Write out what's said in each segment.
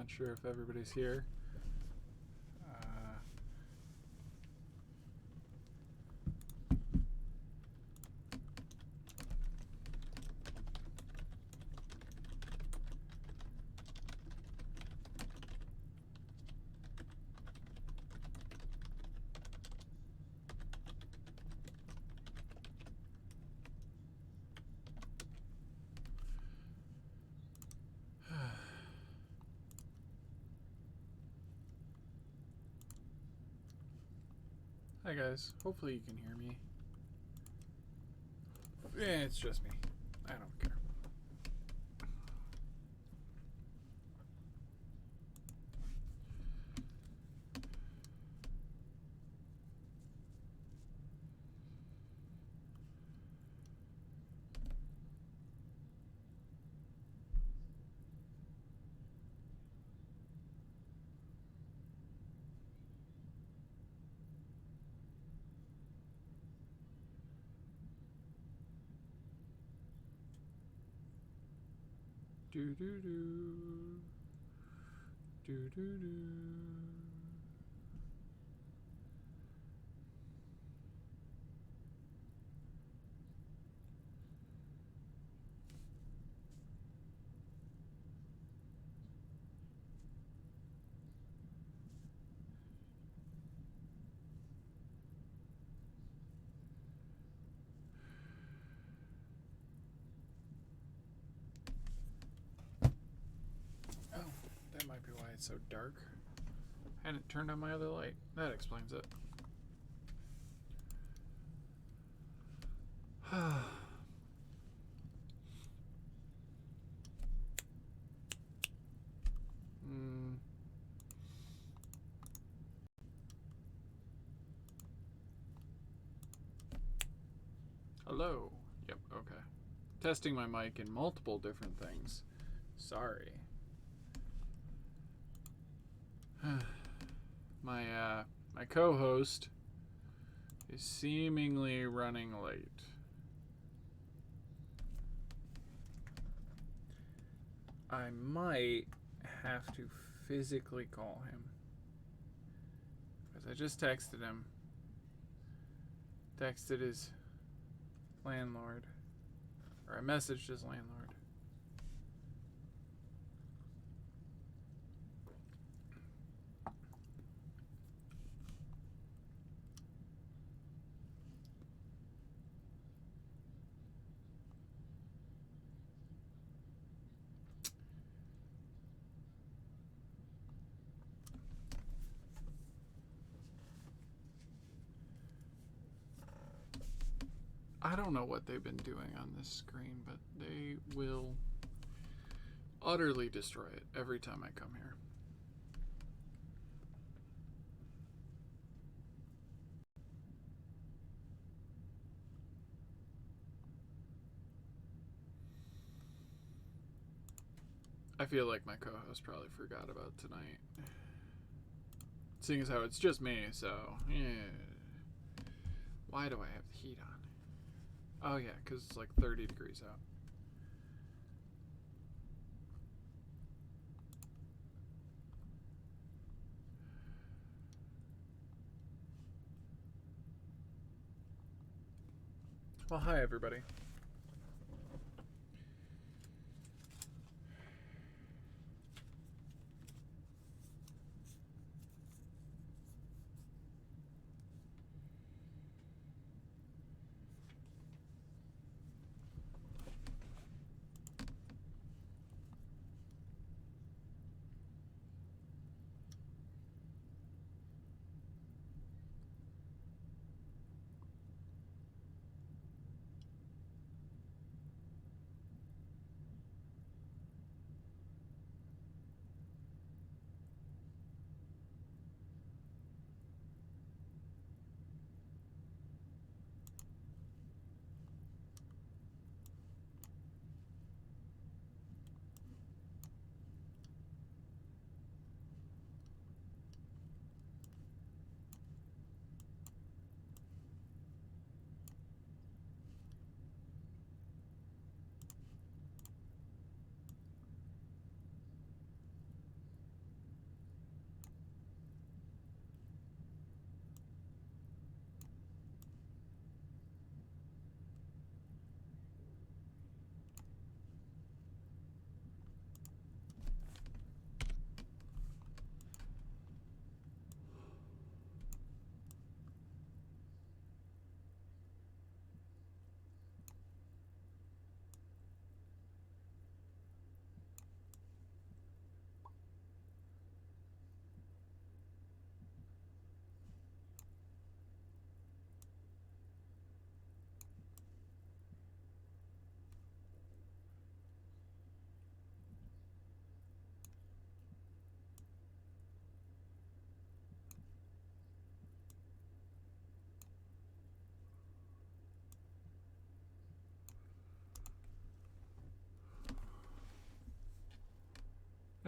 not sure if everybody's here. Hi guys, hopefully you can hear me. Yeah, it's just me. I don't care. Do do do. Do do do. Might be why it's so dark. I hadn't turned on my other light. That explains it. Hello. Yep, okay. Testing my mic in multiple different things. Sorry. My co-host is seemingly running late. I might have to physically call him. Because I just texted him. Texted his landlord. Or I messaged his landlord. I don't know what they've been doing on this screen, but they will utterly destroy it every time I come here. I feel like my co-host probably forgot about tonight. Seeing as how it's just me, so yeah. Why do I have the heat on? Oh yeah, because it's like 30 degrees out. Well, hi everybody.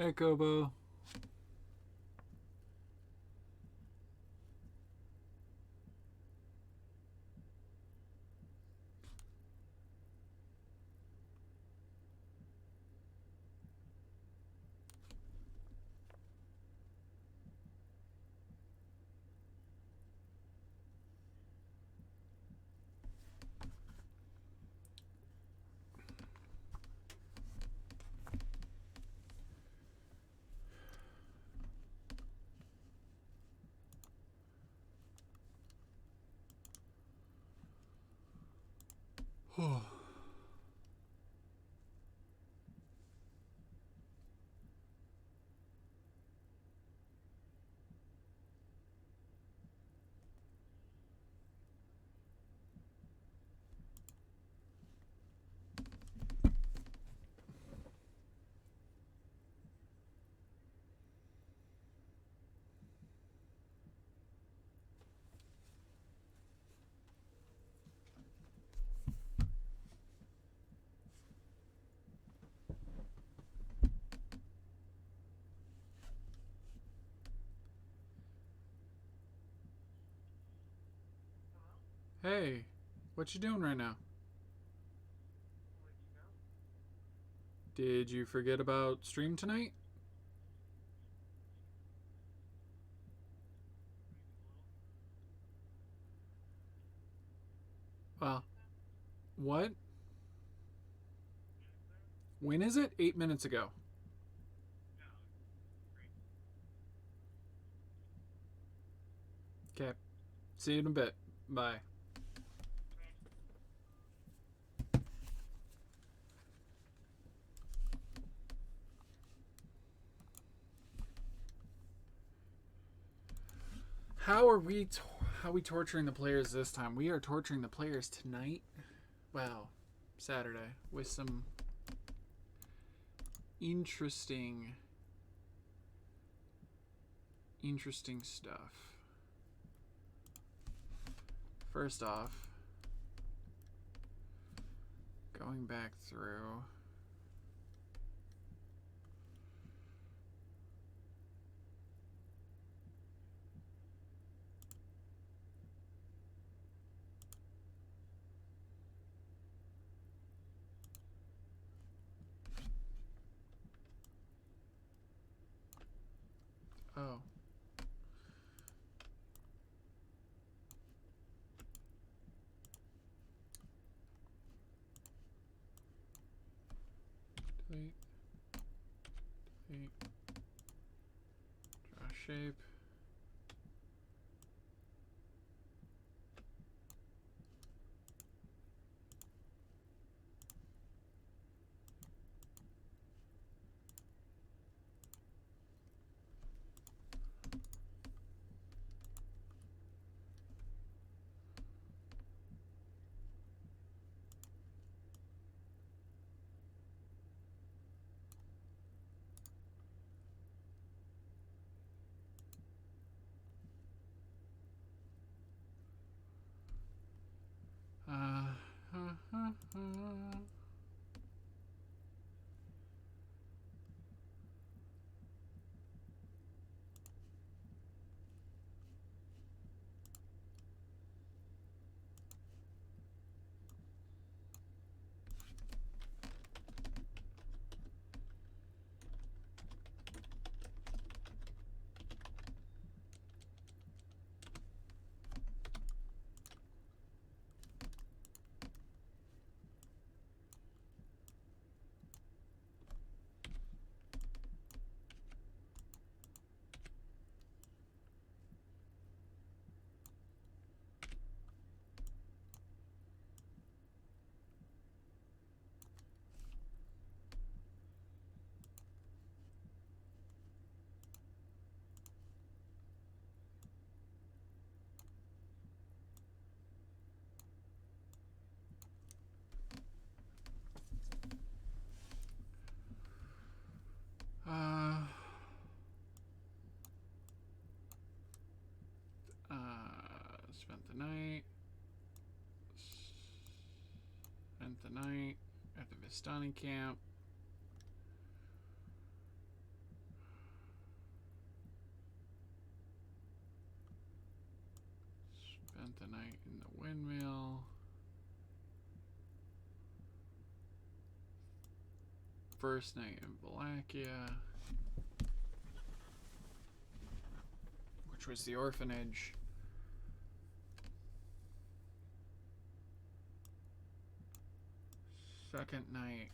Hey, Kobo. Hey, what you doing right now? Did you forget about stream tonight? Well, what? When is it? 8 minutes ago. Okay. See you in a bit. Bye. How are we torturing the players this time? We are torturing the players tonight. Well, Saturday with some interesting stuff. First off, going back through. Oh. Delete. Delete. Draw shape. Spent the night. Spent the night at the Vistani camp. the night in the windmill. First night in Valakia, which was the orphanage. Second night.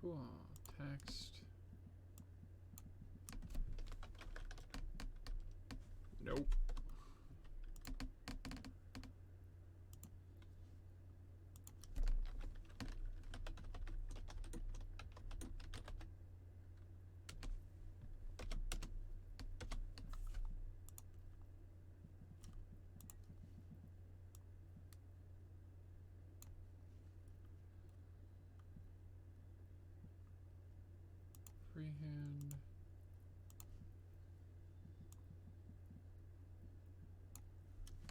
Cool. Text. Nope. Freehand.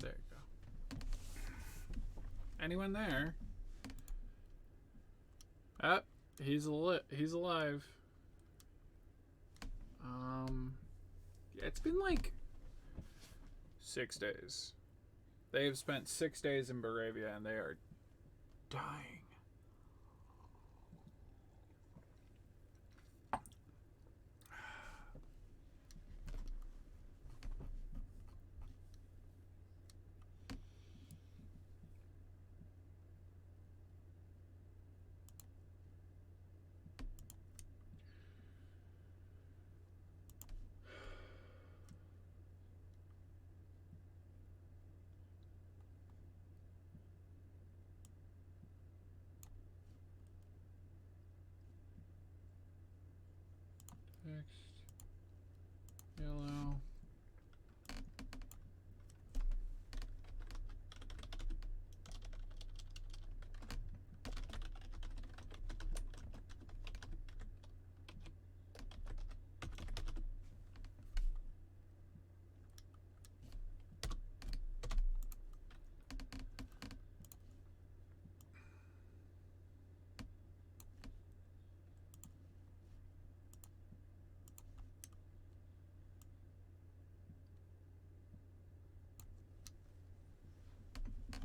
There you go. Anyone there? Ah, he's alive. Yeah, it's been like 6 days. They have spent 6 days in Barovia and they are dying. Text. Yellow.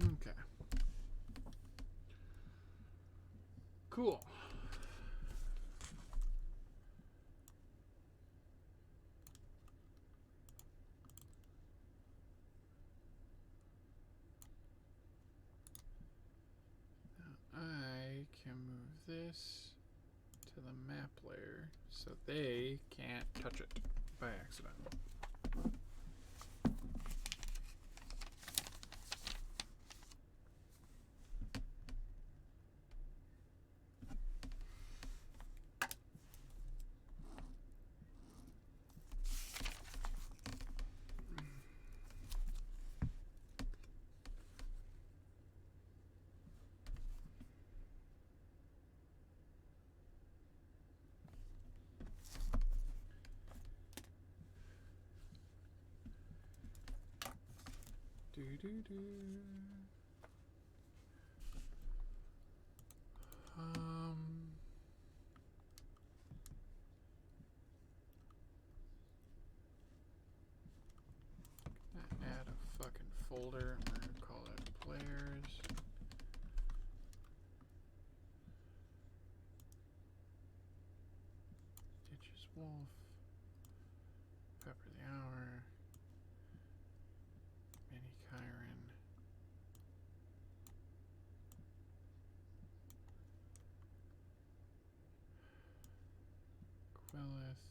Okay. Cool. Now I can move this to the map layer so they can't touch it by accident. Do-do-do. Add a fucking folder. We're gonna call it players. Stitches Wolf. Pepper the Hour. Mini Chiron. Quillith.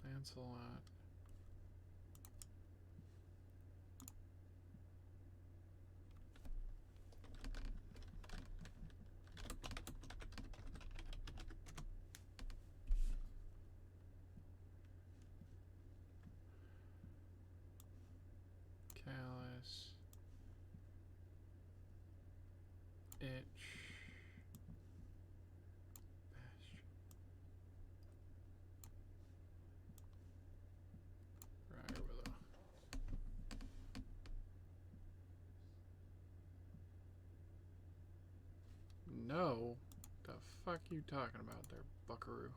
Lancelot. itch. Briar willow. No. The fuck you talking about there, buckaroo?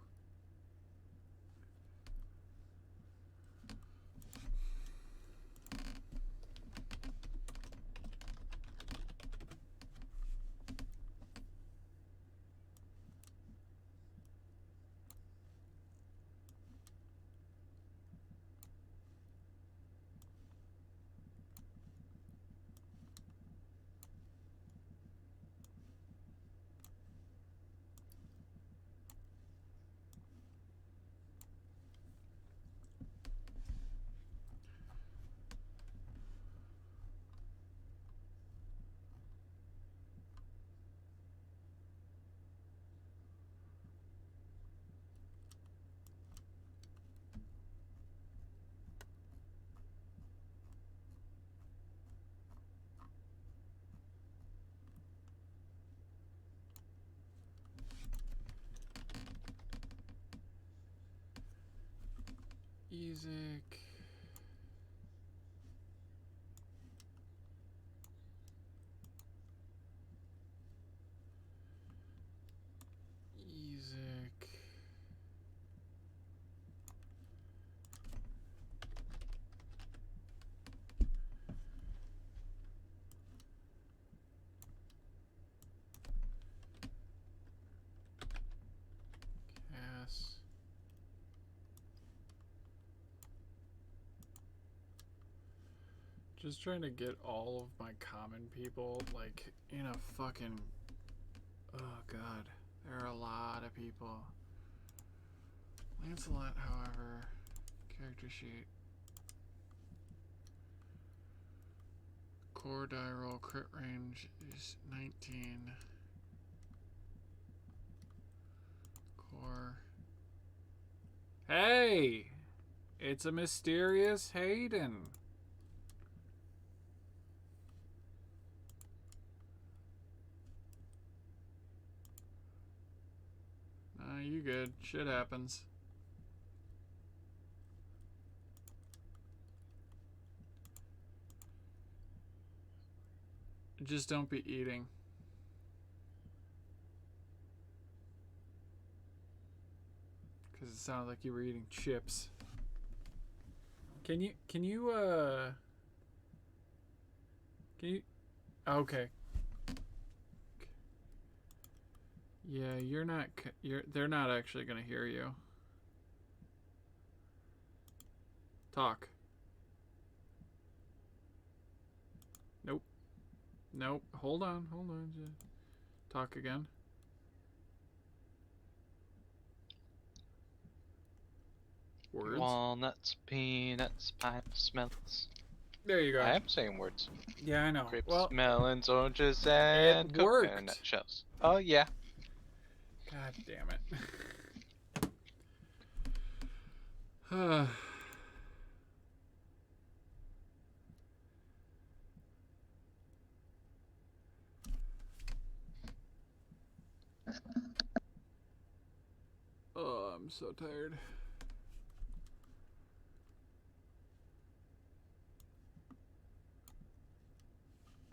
Ezek. Ezek. Cass. Just trying to get all of my common people, like, in a fucking... Oh, God. There are a lot of people. Lancelot, however... Character sheet. Core die roll crit range is 19. Core... Hey! It's a mysterious Hayden. You good. Shit happens. Just don't be eating. Because it sounded like you were eating chips. Can you, okay. Yeah, they're not actually gonna hear you. Talk. Nope. Nope. Hold on. Talk again. Words. Walnuts, peanuts, pineapple smells. There you go. I am saying words. Yeah, I know. Grapes, well, melons, oranges, and coconut shells. Oh, yeah. God damn it. Oh, I'm so tired.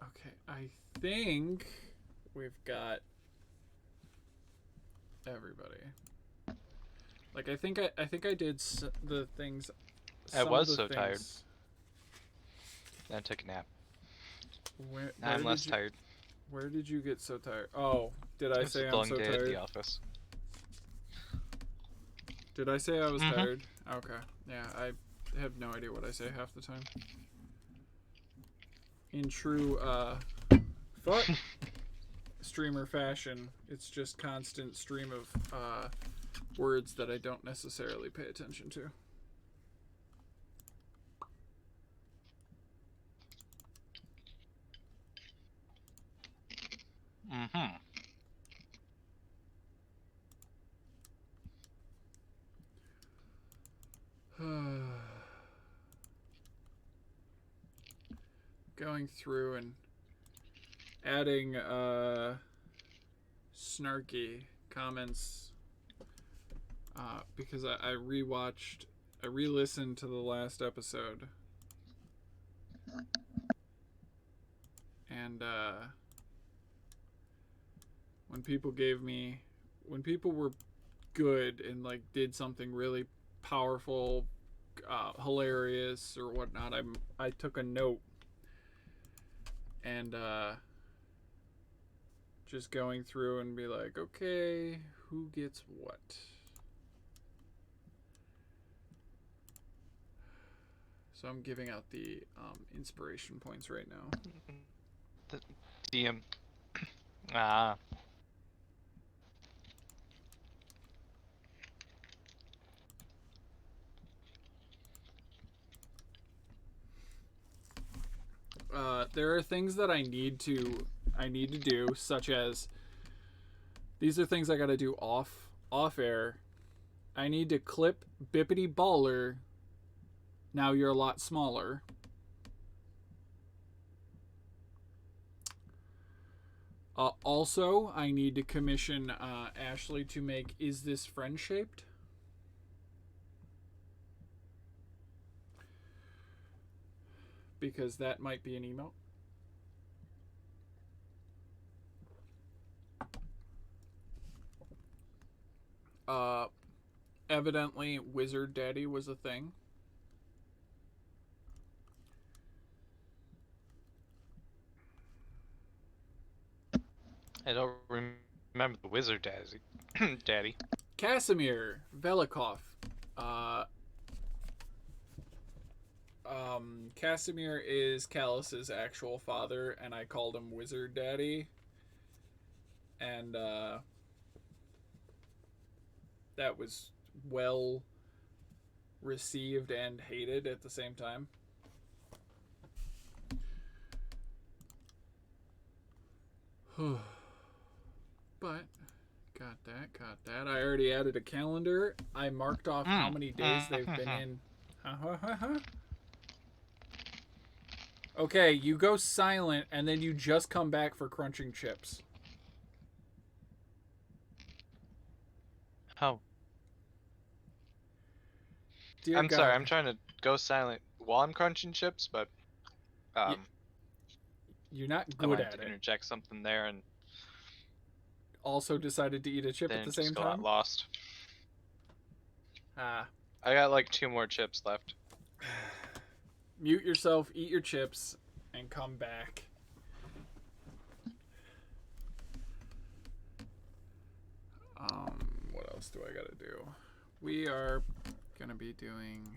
Okay, I think we've got everybody. Like, I think I did the things. I was so tired. Then I took a nap. Where I'm less tired. Where did you get so tired? Oh, did I say I'm so tired? It was a long day at the office. Did I say I was tired? Okay. Yeah, I have no idea what I say half the time. In true fuck streamer fashion, it's just constant stream of words that I don't necessarily pay attention to. Going through and adding snarky comments because I re-listened to the last episode, and when people were good and like did something really powerful, hilarious or whatnot, I took a note and just going through and be like, okay, who gets what? So I'm giving out the inspiration points right now. The DM. Ah. There are things that I need to do, such as these are things I gotta do off air. I need to clip Bippity Baller. Now you're a lot smaller. Also, I need to commission Ashley to make Is This Friend Shaped? Because that might be an emote. Evidently, Wizard Daddy was a thing. I don't remember the wizard daddy. Casimir Velikov. Casimir is Callus's actual father, and I called him Wizard Daddy. And that was well received and hated at the same time. But got that. I already added a calendar. I marked off how many days they've been in. Okay, you go silent and then you just come back for crunching chips. Oh. Dear I'm God. sorry, I'm trying to go silent while I'm crunching chips, but you're not I good wanted at to it. interject something there and Also decided to eat a chip then at the just same got time? lost. Ah. I got like 2 more chips left. Mute yourself, eat your chips, and come back. What else do I gotta do? We are gonna be doing...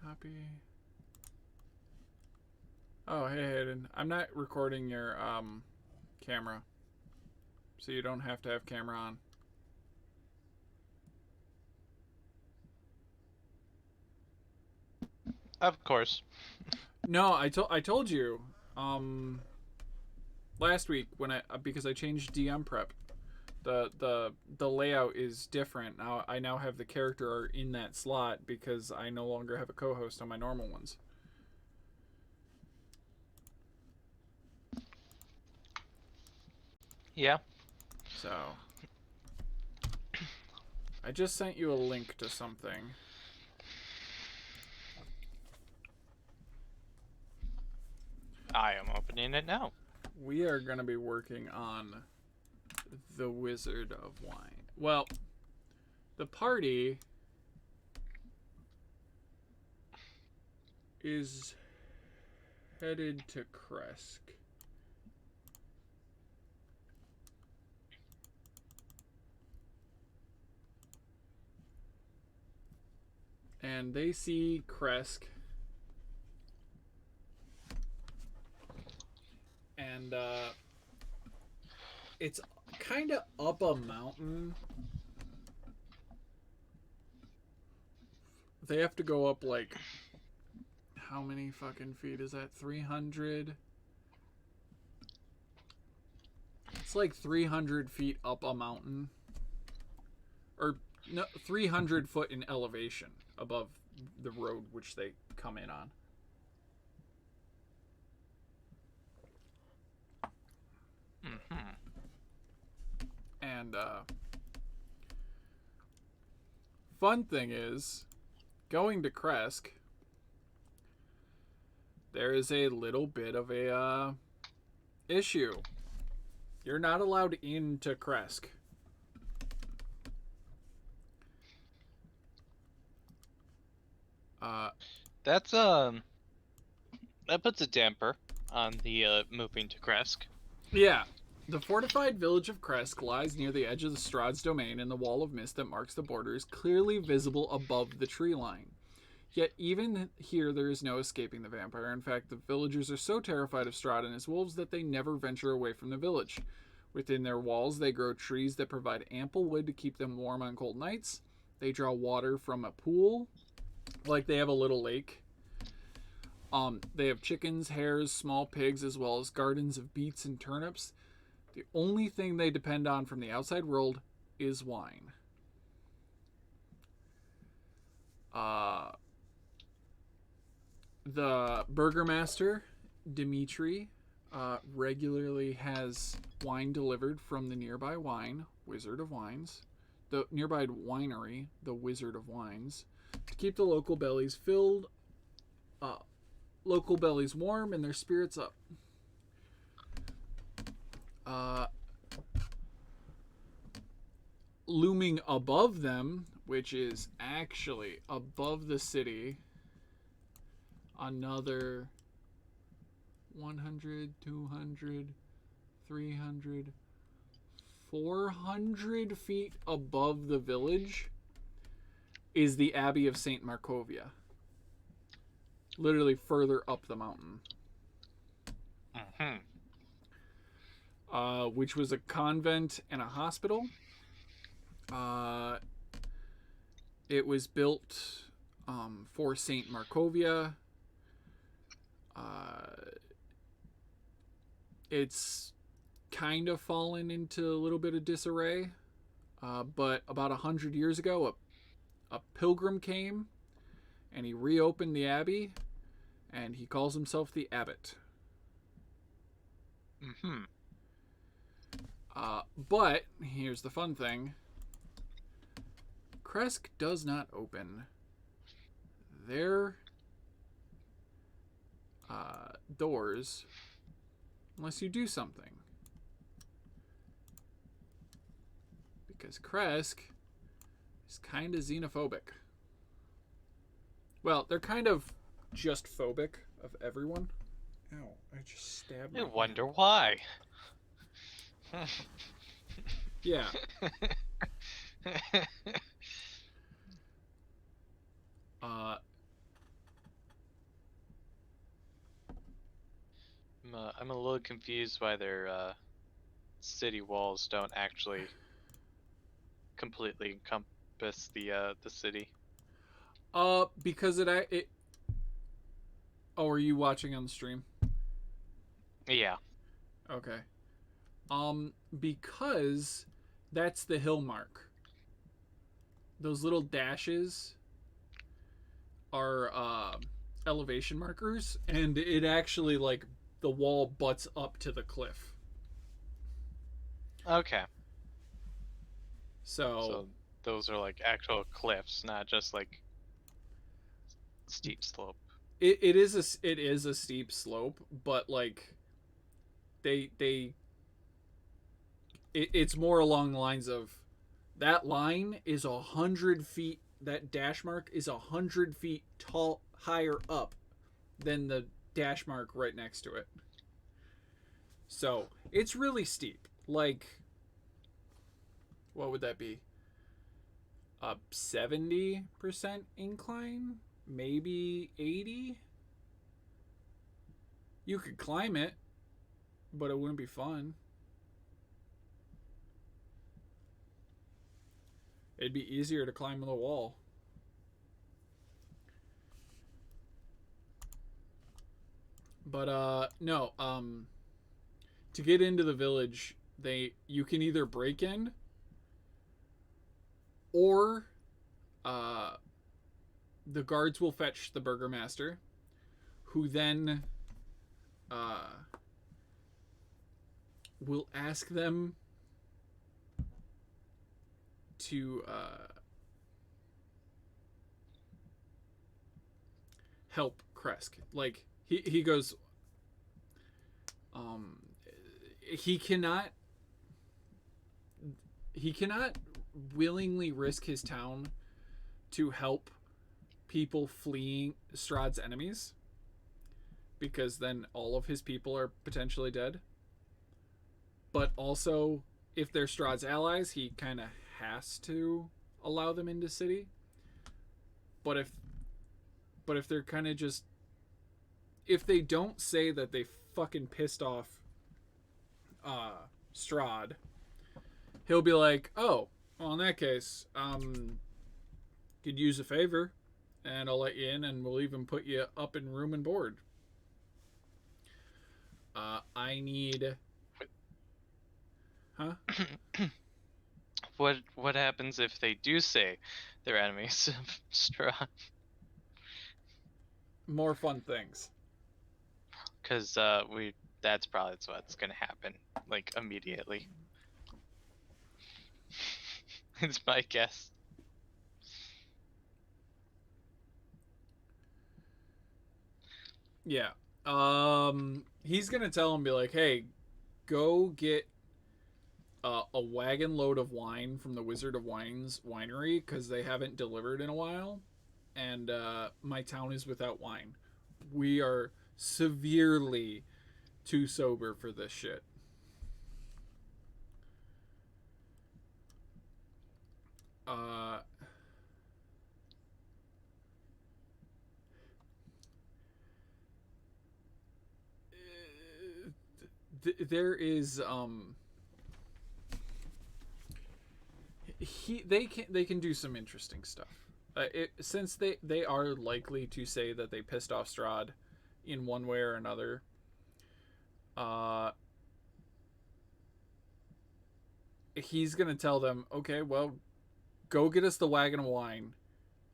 Copy. Oh, hey Hayden. I'm not recording your camera, so you don't have to have camera on. Of course. No, I told you last week when because I changed DM prep. The layout is different. Now I have the character in that slot because I no longer have a co-host on my normal ones. Yeah. So I just sent you a link to something. I am opening it now. We are going to be working on the Wizard of Wine. Well, the party is headed to Kresk. And they see Kresk. And it's kind of up a mountain. They have to go up like, how many fucking feet is that? 300? It's like 300 feet up a mountain. Or no, 300 foot in elevation above the road which they come in on. Mm-hmm. And fun thing is, going to Kresk, there is a little bit of a issue. You're not allowed into Kresk. That's that puts a damper on the moving to Kresk. Yeah. The fortified village of Kresk lies near the edge of the Strahd's domain, and the wall of mist that marks the border is clearly visible above the tree line. Yet even here there is no escaping the vampire. In fact, the villagers are so terrified of Strahd and his wolves that they never venture away from the village. Within their walls they grow trees that provide ample wood to keep them warm on cold nights. They draw water from a pool, like they have a little lake. They have chickens, hares, small pigs, as well as gardens of beets and turnips. The only thing they depend on from the outside world is wine. The burgomaster, Dimitri, regularly has wine delivered from the nearby Wizard of Wines, the nearby winery, the Wizard of Wines, to keep the local bellies filled, local bellies warm and their spirits up. Looming above them, which is actually above the city, another 100, 200, 300, 400 feet above the village is the Abbey of St. Markovia. Literally further up the mountain. Mm-hmm. Which was a convent and a hospital. It was built for St. Markovia. It's kind of fallen into a little bit of disarray. But about 100 years ago, a pilgrim came and he reopened the abbey, and he calls himself the abbot. Mm-hmm. But here's the fun thing. Kresk does not open their doors unless you do something. Because Kresk is kind of xenophobic. Well, they're kind of just phobic of everyone. Ow, I just stabbed my I hand. wonder why. Yeah. I'm a little confused why their city walls don't actually completely encompass the city. Because it. Oh, are you watching on the stream? Yeah. Okay. Because that's the hill mark. Those little dashes are elevation markers, and it actually, like, the wall butts up to the cliff. Okay. So those are like actual cliffs, not just like steep slope. it is a steep slope, but like it's more along the lines of that line is 100 feet. That dash mark is 100 feet tall, higher up than the dash mark right next to it. So it's really steep. Like, what would that be? A 70% incline? Maybe 80? You could climb it, but it wouldn't be fun. It'd be easier to climb the wall. But no, to get into the village, you can either break in Or the guards will fetch the burgomaster, who then will ask them to help Kresk. Like he goes, he cannot willingly risk his town to help people fleeing Strahd's enemies, because then all of his people are potentially dead. But also, if they're Strahd's allies, he kind of has to allow them into city. But if they're kind of just, if they don't say that they fucking pissed off Strahd, he'll be like, oh, well, in that case, could use a favor, and I'll let you in, and we'll even put you up in room and board. I need... Huh? What happens if they do say they're enemies of Strahd? More fun things. Because that's probably what's gonna happen, like, immediately. It's my guess. Yeah. He's gonna tell him, be like, hey, go get a wagon load of wine from the Wizard of Wine's winery, because they haven't delivered in a while, and my town is without wine. We are severely too sober for this shit. There is they can do some interesting stuff. Since they are likely to say that they pissed off Strahd in one way or another. He's gonna tell them, okay, well, go get us the wagon of wine,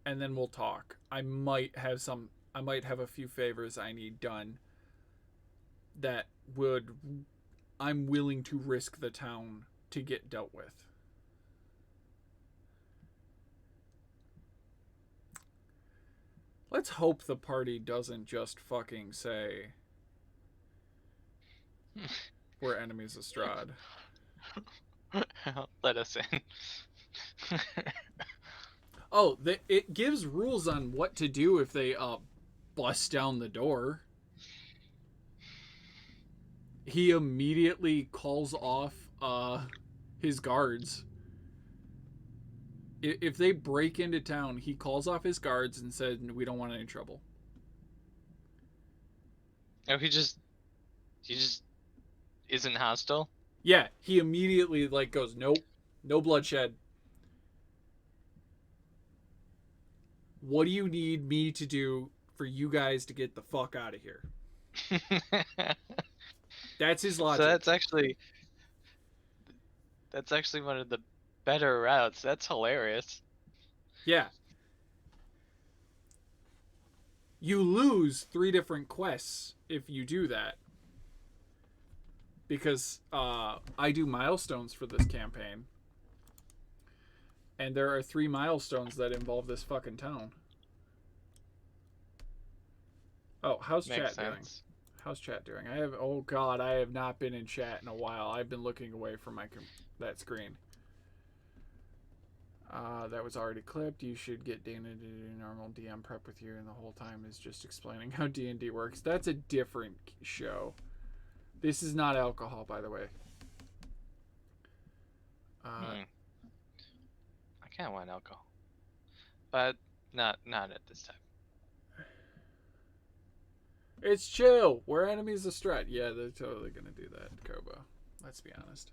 and then we'll talk. I might have a few favors I need done that I'm willing to risk the town to get dealt with. Let's hope the party doesn't just fucking say we're enemies of Strahd. Let us in. Oh, it gives rules on what to do if they bust down the door. He immediately calls off his guards. If they break into town, he calls off his guards and said, we don't want any trouble. Oh, he just isn't hostile? Yeah, he immediately goes, nope, no bloodshed. What do you need me to do for you guys to get the fuck out of here? That's his logic. So that's actually one of the better routes. That's hilarious. Yeah. You lose 3 different quests if you do that. Because I do milestones for this campaign. And there are 3 milestones that involve this fucking town. Oh, how's chat doing? How's chat doing? Oh god, I have not been in chat in a while. I've been looking away from that screen. That was already clipped. You should get Dana to do normal DM prep with you, and the whole time is just explaining how D&D works. That's a different show. This is not alcohol, by the way. I kind of want alcohol, but not at this time. It's chill. We're enemies of Strahd. Yeah, they're totally gonna do that, Kobo. Let's be honest.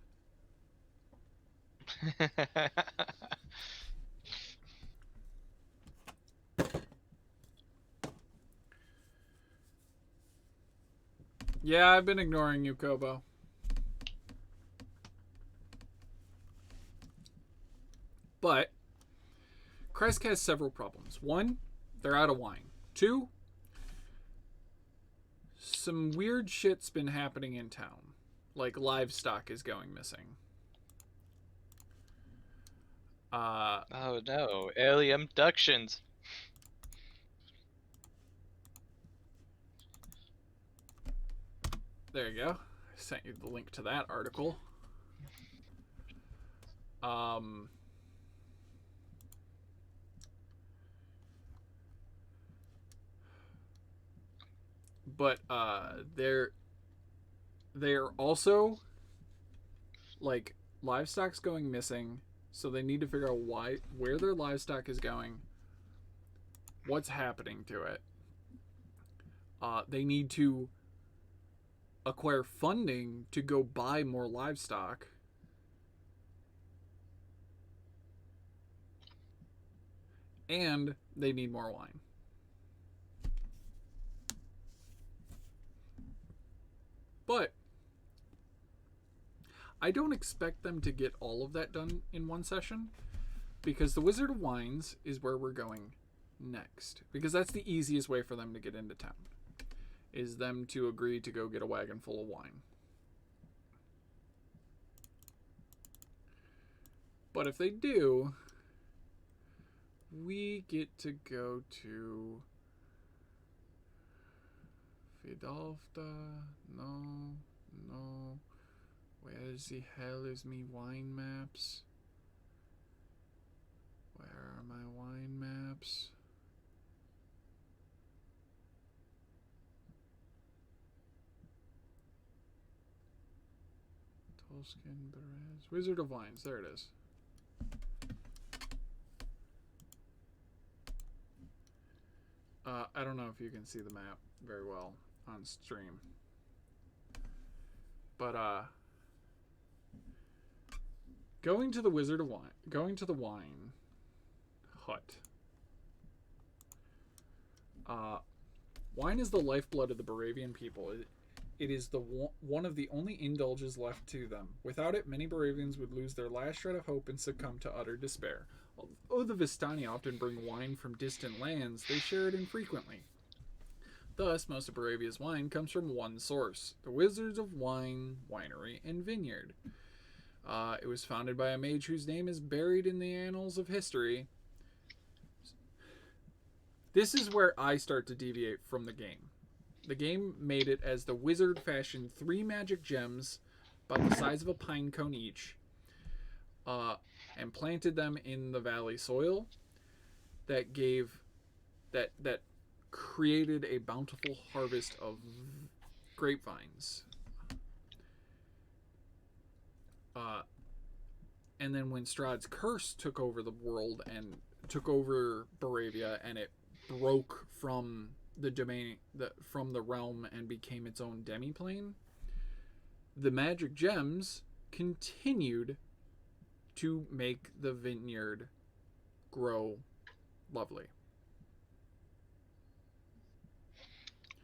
Yeah, I've been ignoring you, Kobo. But Kresk has several problems. One, they're out of wine. Two, some weird shit's been happening in town. Like livestock is going missing. Oh no, alien abductions. There you go. I sent you the link to that article. But they're also like livestock's going missing, so they need to figure out where their livestock is going, what's happening to it. They need to acquire funding to go buy more livestock. And they need more wine. But I don't expect them to get all of that done in one session, because the Wizard of Wines is where we're going next. Because that's the easiest way for them to get into town, is them to agree to go get a wagon full of wine. But if they do, we get to go to Fidalfta. No. Where the hell is me wine maps? Where are my wine maps? Tolskin, Berez. Wizard of Wines. There it is. I don't know if you can see the map very well on stream. But, going to the Wizard of Wine, going to the wine hut. Wine is the lifeblood of the Barovian people. It is one of the only indulges left to them. Without it, many Barovians would lose their last shred of hope and succumb to utter despair. Although the Vistani often bring wine from distant lands, they share it infrequently. Thus, most of Barovia's wine comes from one source, the Wizards of Wine, Winery, and Vineyard. It was founded by a mage whose name is buried in the annals of history. This is where I start to deviate from the game. The game made it as the wizard fashioned 3 magic gems about the size of a pine cone each, and planted them in the valley soil that created a bountiful harvest of grapevines. And then when Strahd's curse took over the world and took over Barovia, and it broke from the domain, from the realm, and became its own demiplane, the magic gems continued to make the vineyard grow lovely.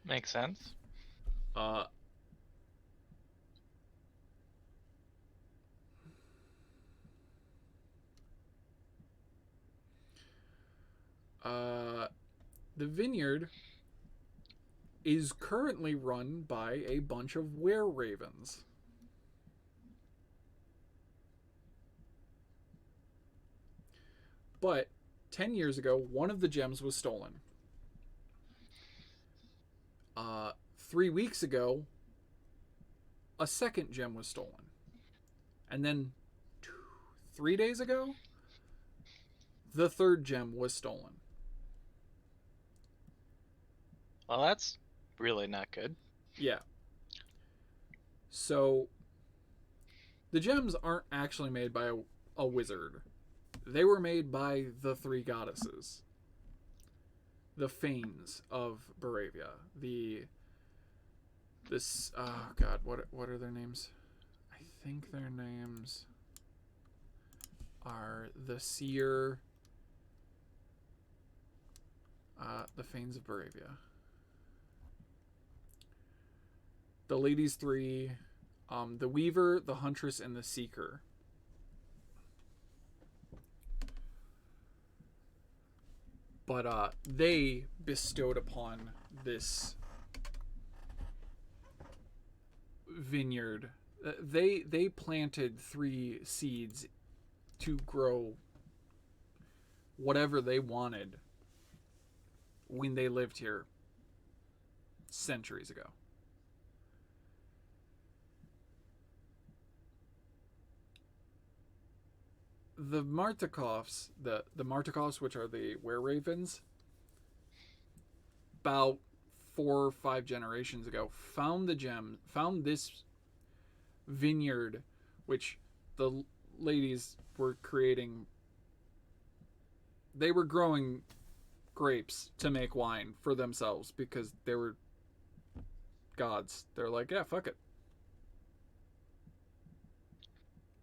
Makes sense. The vineyard is currently run by a bunch of were-ravens. But 10 years ago, one of the gems was stolen. 3 weeks ago, a second gem was stolen. And then 3 days ago, the third gem was stolen. Well, that's really not good. Yeah. So, the gems aren't actually made by a wizard. They were made by the 3 goddesses. The Fanes of Barovia. Oh god, what are their names? I think their names are the Seer, the Fanes of Barovia. The ladies 3, the Weaver, the Huntress, and the Seeker. But they bestowed upon this vineyard. They planted 3 seeds to grow whatever they wanted when they lived here centuries ago. The Martikovs, the Martikovs, which are the were-ravens, about 4 or 5 generations ago, found the gem, found this vineyard, which the ladies were creating. They were growing grapes to make wine for themselves because they were gods. They're like, yeah, fuck it.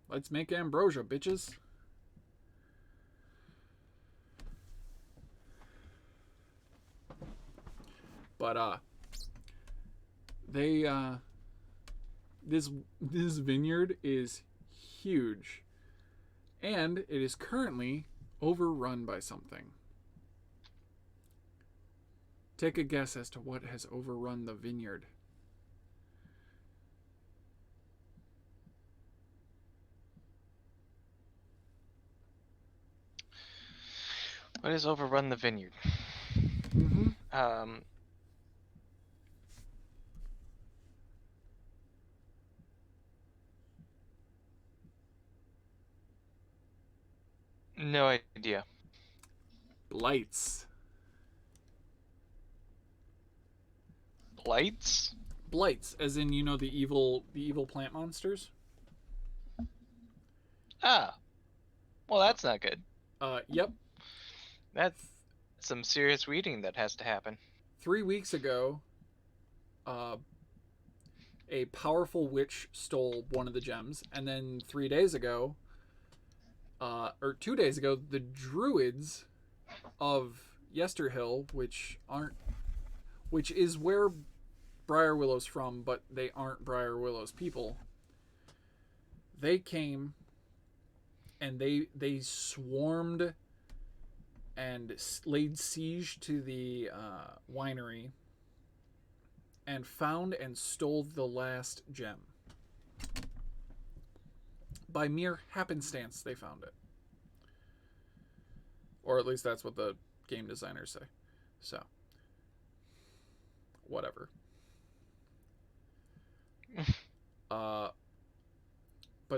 Let's make ambrosia, bitches. But they this vineyard is huge, and it is currently overrun by something. Take a guess as to what has overrun the vineyard. What has overrun the vineyard? Mm-hmm. No idea. Blights. Blights? Blights, as in, you know, the evil plant monsters. Ah. Well, that's not good. Yep. That's some serious weeding that has to happen. 3 weeks ago, a powerful witch stole one of the gems, and then 3 days ago, or 2 days ago, the druids of Yesterhill, which is where Briar Willow's from, but they aren't Briar Willow's people. They came and they swarmed and laid siege to the winery and found and stole the last gem. By mere happenstance, they found it. Or at least that's what the game designers say. So, whatever. But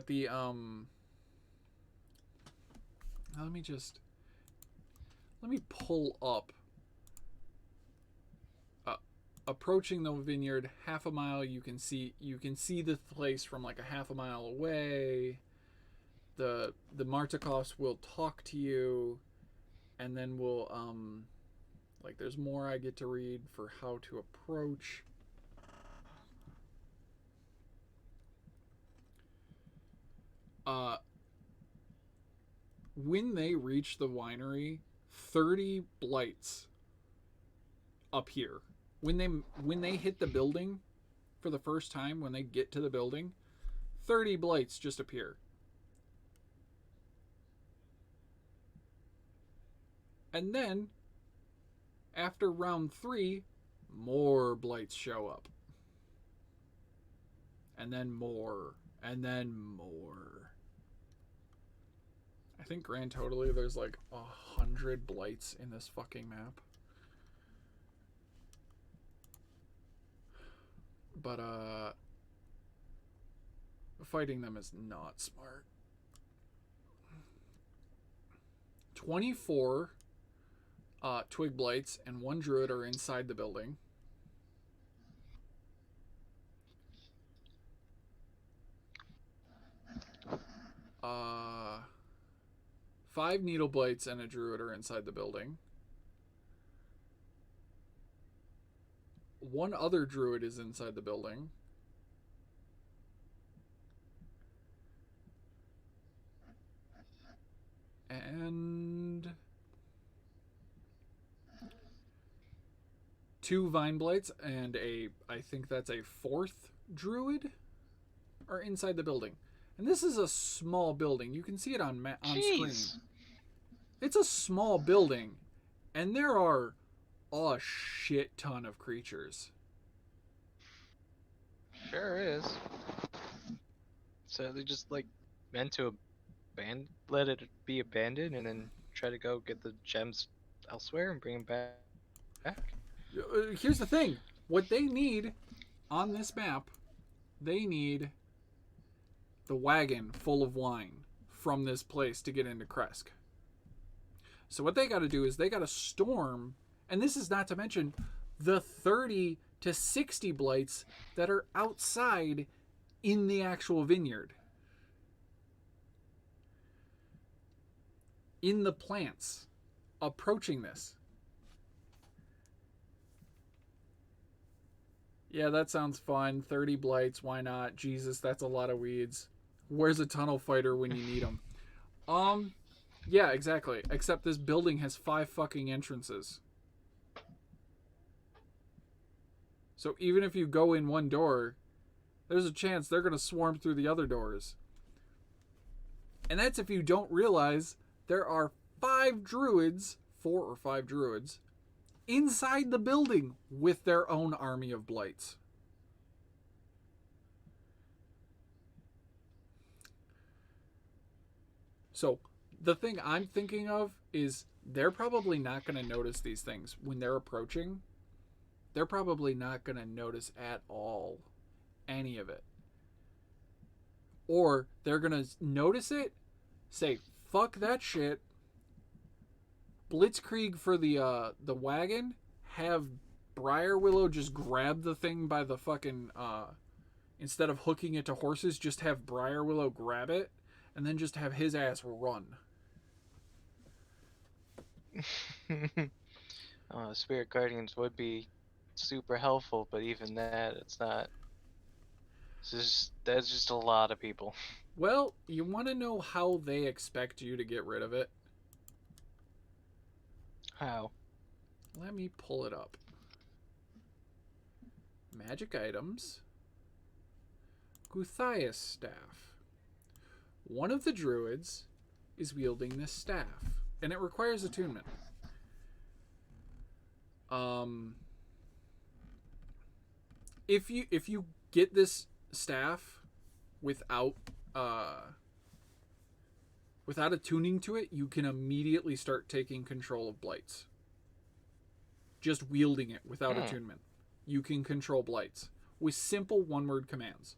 the let me pull up. Approaching the vineyard half a mile, you can see the place from like a half a mile away. The Martikovs will talk to you, and then we'll like there's more I get to read for how to approach. When they reach the winery, 30 blights appear. When they hit the building for the first time, when they get to the building, 30 blights just appear. And then, after round 3, more blights show up. And then more. And then more. I think grand totally there's like 100 blights in this fucking map. But fighting them is not smart. 24 twig blights and 1 druid are inside the building. Uh 5 needle blights and a druid are inside the building. 1 other druid is inside the building. And 2 vine blights and I think that's a 4th druid are inside the building. And this is a small building. You can see it on screen. It's a small building, And there are a shit ton of creatures. Sure is. So they just like meant to let it be abandoned and then try to go get the gems elsewhere and bring them back. Here's the thing. What they need on this map, they need the wagon full of wine from this place to get into Kresk. So what they got to do is they got to storm, and this is not to mention the 30 to 60 blights that are outside in the actual vineyard. In the plants approaching this. Yeah, that sounds fun. 30 blights, why not? Jesus, that's a lot of weeds. Where's a tunnel fighter when you need them? Yeah, exactly. Except this building has 5 fucking entrances. So even if you go in one door, there's a chance they're going to swarm through the other doors. And that's if you don't realize there are 4 or 5 druids, inside the building with their own army of blights. So the thing I'm thinking of is they're probably not going to notice these things when they're approaching. They're probably not going to notice at all any of it. Or they're going to notice it, say, fuck that shit, blitzkrieg for the wagon, have Briar Willow just grab the thing by the fucking, instead of hooking it to horses, just have Briar Willow grab it, and then just have his ass run. Spirit Guardians would be super helpful, but even that, it's not. That's just a lot of people. Well, you want to know how they expect you to get rid of it? How? Let me pull it up. Magic items. Guthias staff. One of the druids is wielding this staff, and it requires attunement. If you get this staff without attuning to it, you can immediately start taking control of blights. Just wielding it without attunement. You can control blights with simple one-word commands.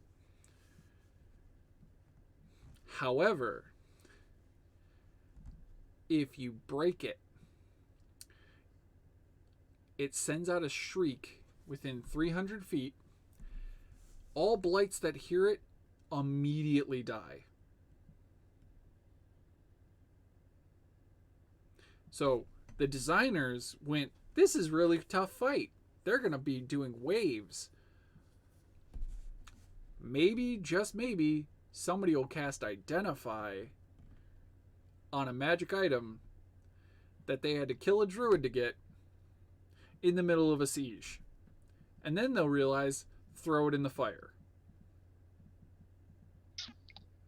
However, if you break it, it sends out a shriek within 300 feet. All blights that hear it immediately die. So the designers went, this is really tough fight. They're going to be doing waves. Maybe, just maybe, somebody will cast Identify on a magic item that they had to kill a druid to get in the middle of a siege. And then they'll realize, throw it in the fire.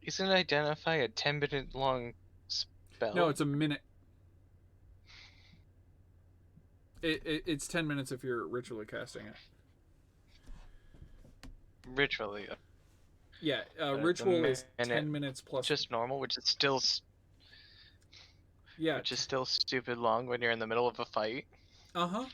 Isn't Identify a 10-minute long spell? No, it's a minute. It's 10 minutes if you're ritually casting it. Ritually. Yeah, ritual is 10 minutes plus. Just normal, which is still. Yeah. Which is still stupid long when you're in the middle of a fight. Uh-huh.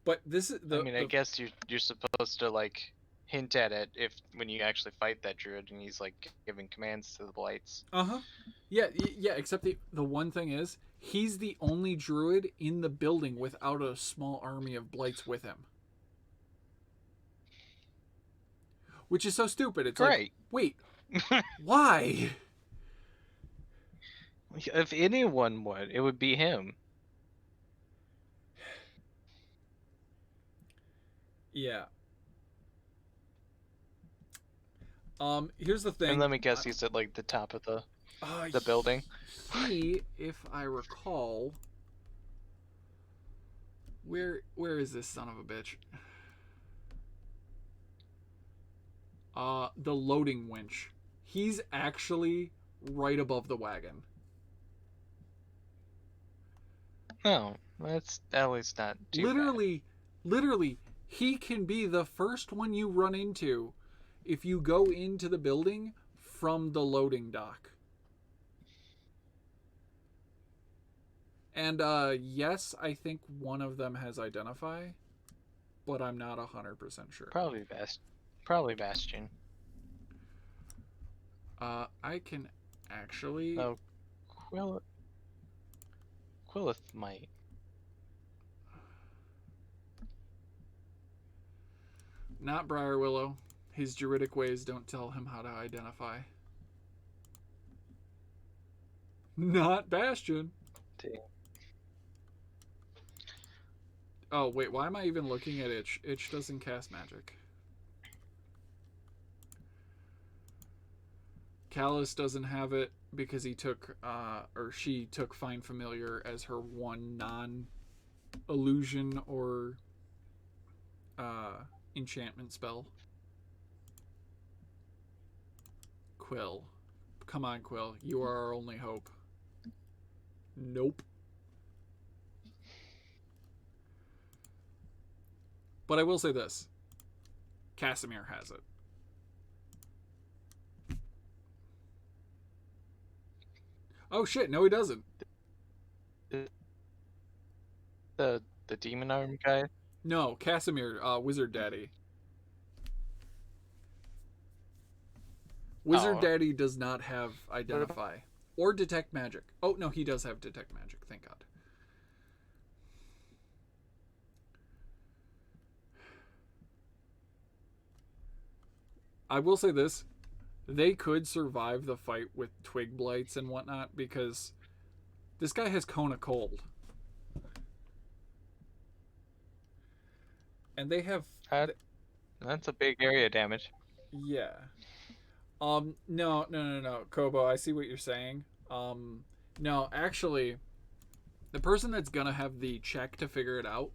But this is I guess you're supposed to like hint at it when you actually fight that druid and he's like giving commands to the blights. Uh-huh. Yeah, except the one thing is he's the only druid in the building without a small army of blights with him. Which is so stupid. It's right. Like, wait. Why? If anyone would, it would be him. Yeah. Here's the thing. And let me guess, he's at like the top of the building. He, if I recall, where is this son of a bitch? The loading winch. He's actually right above the wagon. Oh, that's at least not too Literally, he can be the first one you run into if you go into the building from the loading dock. And yes, I think one of them has identify, but I'm not 100% sure. bad. Probably Bastion. I can actually. No, Quillith might. Not Briar Willow. His druidic ways don't tell him how to identify. Not Bastion. Dang. Oh, wait, why am I even looking at Itch? Itch doesn't cast magic. Callus doesn't have it because he took, or she took Find Familiar as her one non-illusion or enchantment spell. Quill. Come on, Quill. You are our only hope. Nope. But I will say this. Casimir has it. Oh shit, no he doesn't. The demon arm guy? No, Casimir, Wizard Daddy. Wizard Daddy does not have Identify. Or Detect Magic. Oh, no, he does have Detect Magic, thank God. I will say this. They could survive the fight with Twig Blights and whatnot because this guy has Cone of Cold. And they have... That's a big area damage. Yeah. No. Kobo, I see what you're saying. No, actually, the person that's gonna have the check to figure it out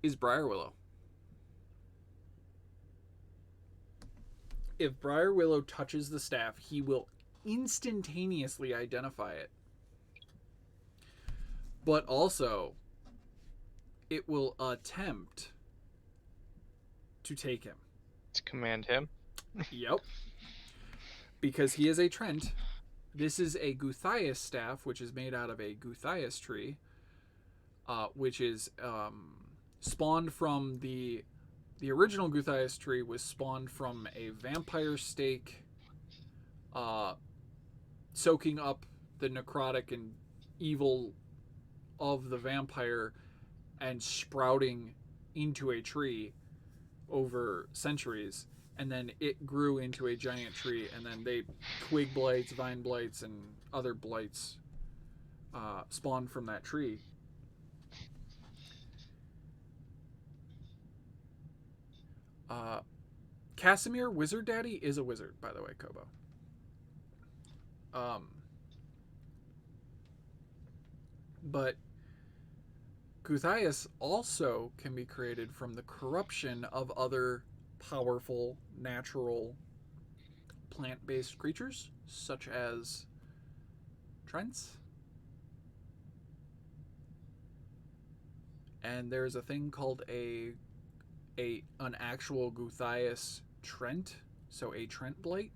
is Briar Willow. If Briar Willow touches the staff, he will instantaneously identify it. But also, it will attempt to take him. To command him? Yep. Because he is a Trent. This is a Guthias staff, which is made out of a Guthias tree, which is spawned from the original Guthias tree was spawned from a vampire stake, soaking up the necrotic and evil of the vampire and sprouting into a tree over centuries. And then it grew into a giant tree, and then twig blights, vine blights, and other blights spawned from that tree. Casimir, Wizard Daddy, is a wizard, by the way, Kobo. But Guthias also can be created from the corruption of other powerful, natural, plant-based creatures, such as Trents. And there's a thing called an actual Guthias Trent, so a Trent Blight.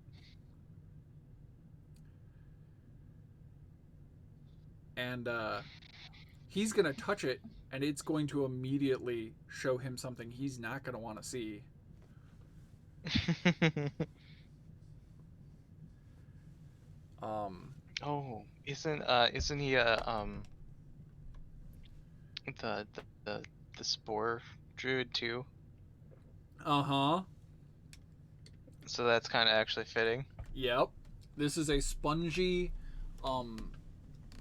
And he's going to touch it, and it's going to immediately show him something he's not going to want to see. Isn't he the spore druid too? Uh-huh. So that's kind of actually fitting. Yep. This is a spongy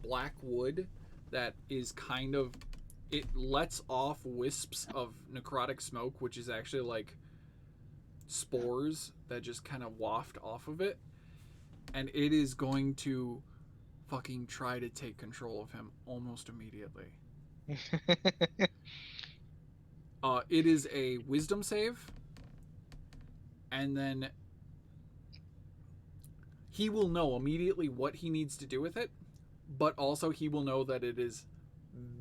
black wood that is kind of, it lets off wisps of necrotic smoke, which is actually like spores that just kind of waft off of it, and it is going to fucking try to take control of him almost immediately. It is a wisdom save, and then he will know immediately what he needs to do with it, but also he will know that it is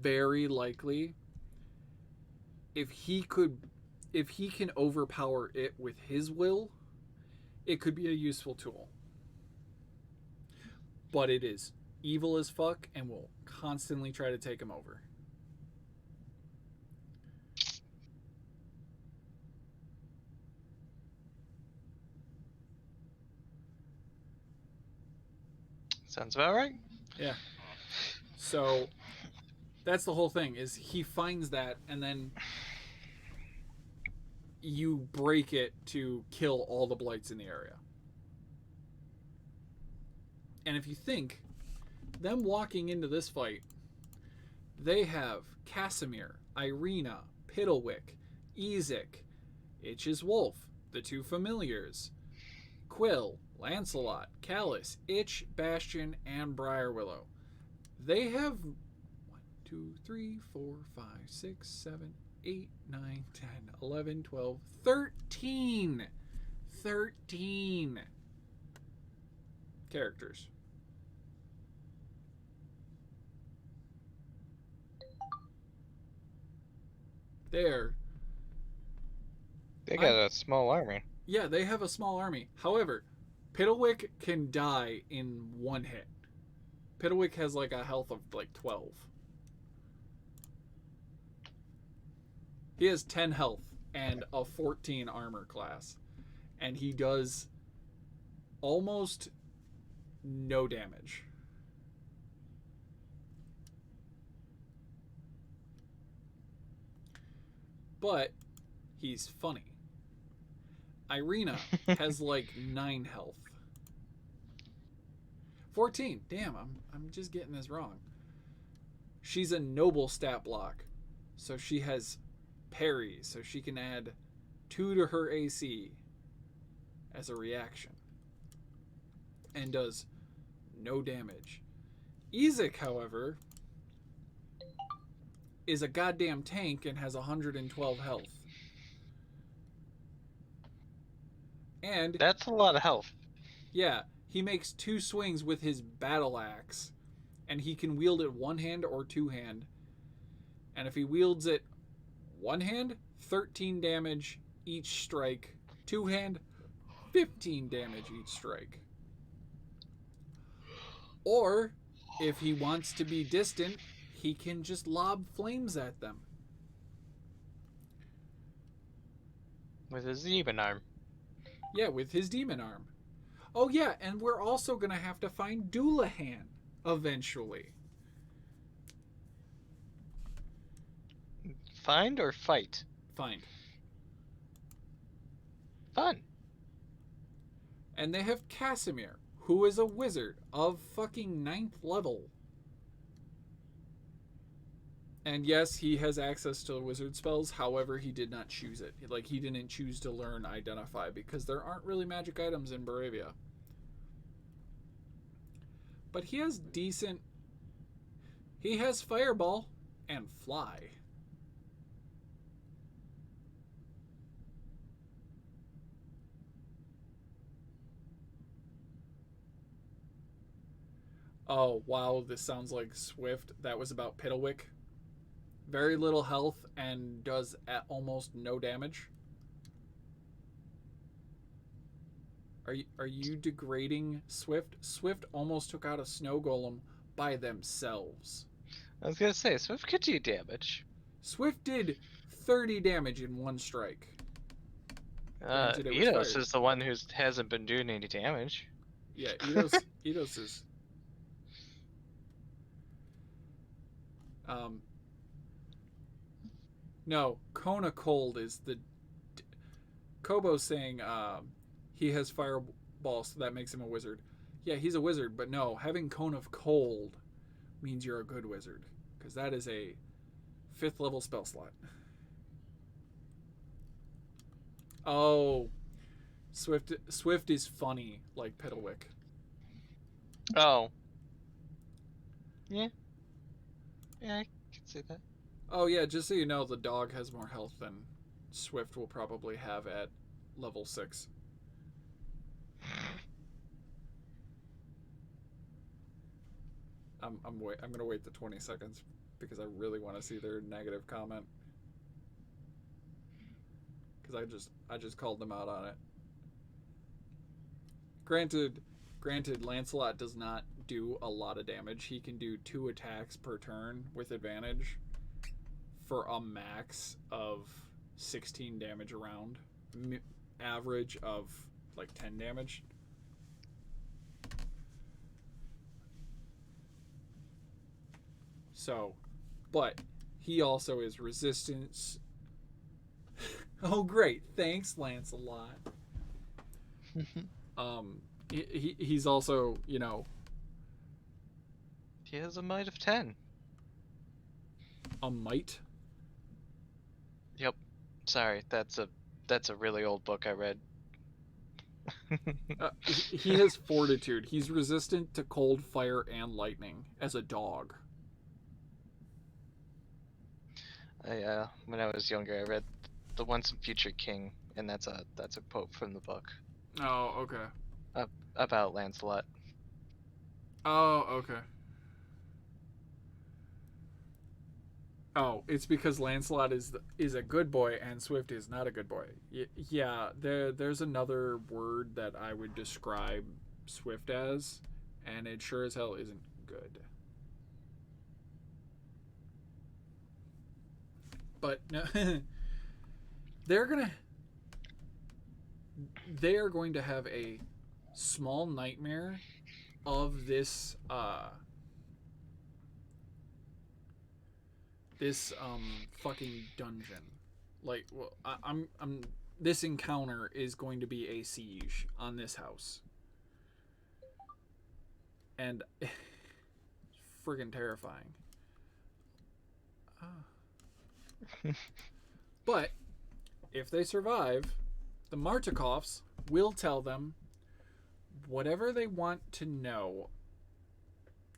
very likely if he can overpower it with his will, it could be a useful tool. But it is evil as fuck and will constantly try to take him over. Sounds about right. Yeah. So that's the whole thing, is he finds that and then you break it to kill all the blights in the area. And if you think, them walking into this fight, they have Casimir, Irina, Piddlewick, Ezek, Itch's Wolf, the two familiars, Quill, Lancelot, Callus, Itch, Bastion, and Briarwillow. They have 1, 2, 3, 4, 5, 6, 7, 8, 9, 10, 11, 12, 13. 13 characters. They got a small army. Yeah, they have a small army. However, Piddlewick can die in one hit. Piddlewick has like a health of like 12. He has 10 health and a 14 armor class. And he does almost no damage. But he's funny. Irina has like 9 health. 14. Damn, I'm just getting this wrong. She's a noble stat block. So she has parry, so she can add 2 to her AC as a reaction. And does no damage. Ezek, however, is a goddamn tank and has 112 health. And that's a lot of health. Yeah, he makes 2 swings with his battle axe, and he can wield it one hand or two hand. And if he wields it one hand, 13 damage each strike. Two hand, 15 damage each strike. Or if he wants to be distant, he can just lob flames at them. With his demon arm. Yeah, with his demon arm. Oh yeah, and we're also going to have to find Doulahan eventually. Find or fight? Find. Fun. And they have Casimir, who is a wizard of fucking 9th level. And yes, he has access to wizard spells, however, he did not choose it. Like, he didn't choose to learn Identify, because there aren't really magic items in Barovia. But he has decent... He has Fireball and Fly. Oh, wow, this sounds like Swift. That was about Piddlewick. Very little health and does at almost no damage. Are you degrading Swift? Swift almost took out a snow golem by themselves. I was gonna say, Swift could do damage. Swift did 30 damage in one strike. Eidos is the one who hasn't been doing any damage. Yeah, Eidos is... No, Kona Cold is the... Kobo's saying he has Fireball, so that makes him a wizard. Yeah, he's a wizard, but no, having Cone of Cold means you're a good wizard, because that is a 5th level spell slot. Oh, Swift is funny like Piddlewick. Oh. Yeah. Yeah, I can see that. Oh yeah, just so you know, the dog has more health than Swift will probably have at level 6. I'm gonna wait the 20 seconds because I really want to see their negative comment. Because I just called them out on it. Granted, Lancelot does not do a lot of damage. He can do 2 attacks per turn with advantage for a max of 16 damage a round, average of like 10 damage. So, but he also is resistance. Oh, great! Thanks, Lancelot. He's also, you know, He has a might of 10. a might. Yep. Sorry, that's a really old book I read. He has fortitude. He's resistant to cold, fire, and lightning as a dog. When I was younger, I read The Once and Future King, and that's a quote from the book. Oh, okay. About Lancelot. Oh, okay. Oh, it's because Lancelot is a good boy and Swift is not a good boy. Yeah, there's another word that I would describe Swift as, and it sure as hell isn't good. But no, they are going to have a small nightmare of this fucking dungeon. Like, well, I'm this encounter is going to be a siege on this house, and friggin' terrifying. But if they survive, the Martikovs will tell them whatever they want to know.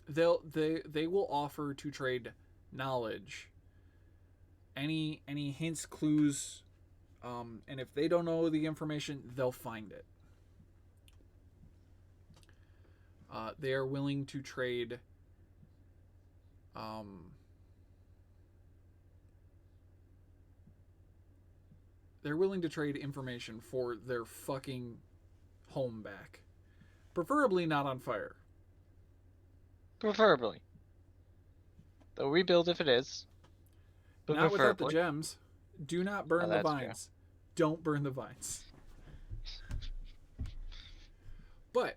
They will offer to trade knowledge, any hints, clues, and if they don't know the information, they'll find it. They are willing to trade. They're willing to trade information for their fucking home back. Preferably not on fire. Preferably. They'll rebuild if it is. But Not without the preferably. gems. Do not burn the that's vines. Don't burn the vines. But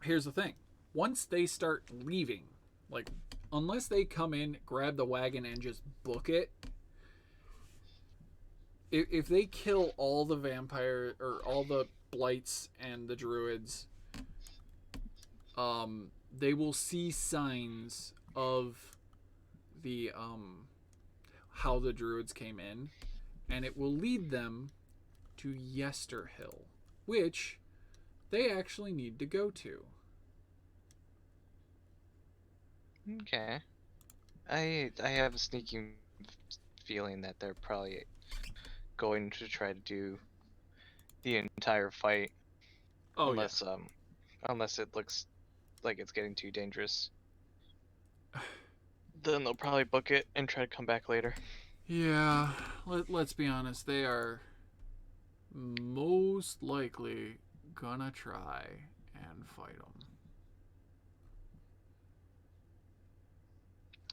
here's the thing. Once they start leaving, like, unless they come in, grab the wagon, and just book it, if they kill all the vampire or all the blights and the druids, they will see signs of the how the druids came in, and it will lead them to Yesterhill, which they actually need to go to. Okay. I have a sneaking feeling that they're probably going to try to do the entire fight. Oh, unless unless it looks like it's getting too dangerous. Then they'll probably book it and try to come back later. Yeah, let's be honest, they are most likely gonna try and fight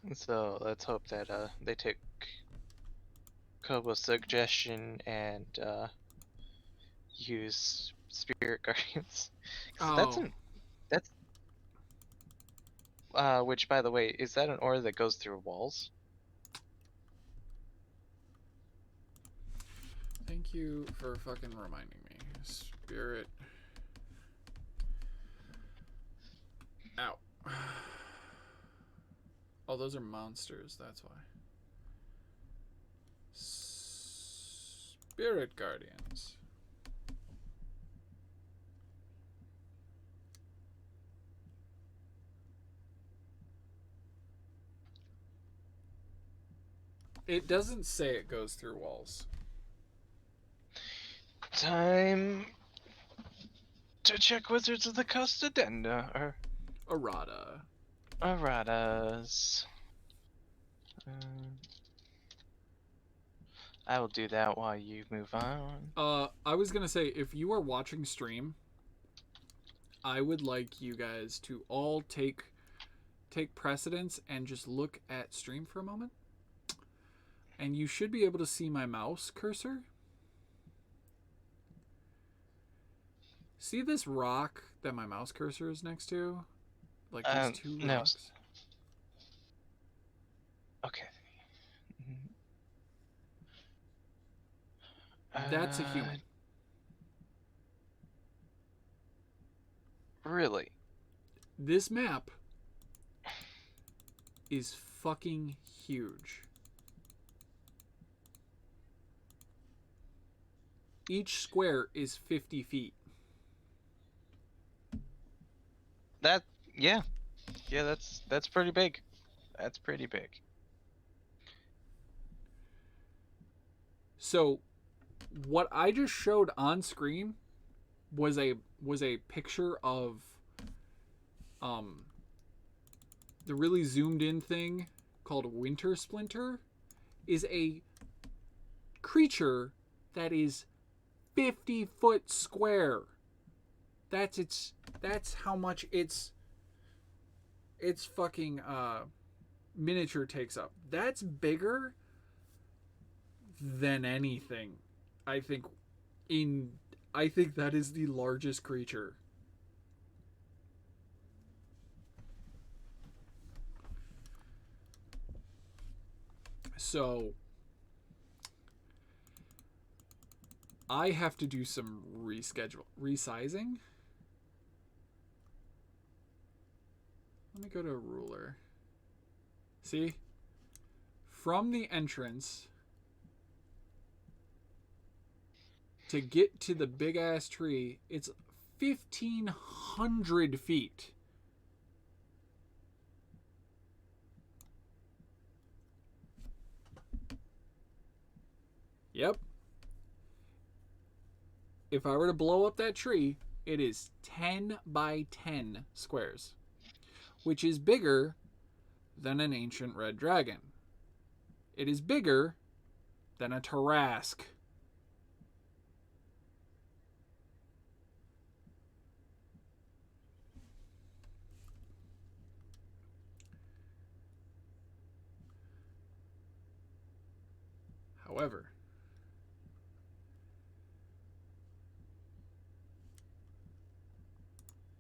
them. So let's hope that they take Kobo's suggestion and use Spirit Guardians. Oh. That's which, by the way, is that an aura that goes through walls? Thank you for fucking reminding me. Spirit. Ow. Oh, those are monsters, that's why. Spirit Guardians. It doesn't say it goes through walls. Time to check Wizards of the Coast Addenda, or Errata. Erratas. I will do that while you move on. I was gonna say, if you are watching stream, I would like you guys to all take precedence and just look at stream for a moment. And you should be able to see my mouse cursor. See this rock that my mouse cursor is next to? Like these two No. rocks? Okay. That's a human. Really? This map is fucking huge. Each square is 50 feet. Yeah, that's pretty big. That's pretty big. So, what I just showed on screen was a picture of the really zoomed in thing called Winter Splinter is a creature that is 50-foot square. That's how much its fucking miniature takes up. That's bigger than anything. I think that is the largest creature. So I have to do some resizing. Let me go to a ruler. See? From the entrance to get to the big ass tree, it's 1,500 feet. Yep. If I were to blow up that tree, it is 10 by 10 squares, which is bigger than an ancient red dragon. It is bigger than a Tarrasque. However,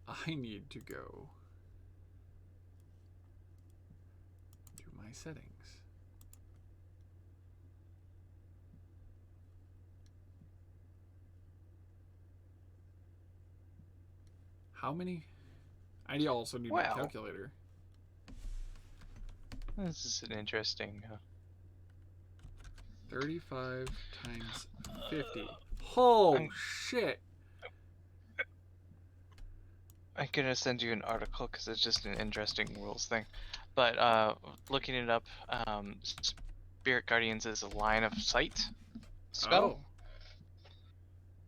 I need to go to my settings. How many? I also need my calculator. This is an interesting. 35 times 50. Oh, shit. I'm gonna send you an article because it's just an interesting rules thing. But looking it up, Spirit Guardians is a line of sight spell. Oh.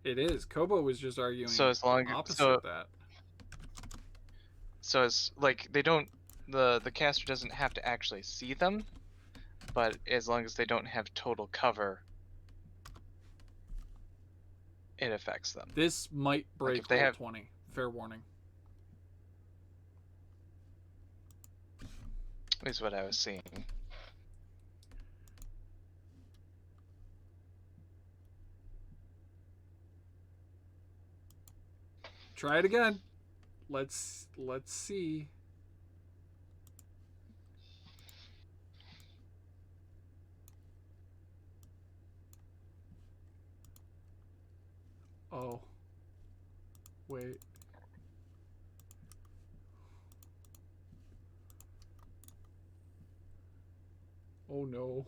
It is. Kobo was just arguing opposite that. So it's like they don't, the caster doesn't have to actually see them, but as long as they don't have total cover, it affects them. This might break roll 20. Fair warning. Is what I was seeing. Try it again. Let's see. Oh. Wait. Oh no.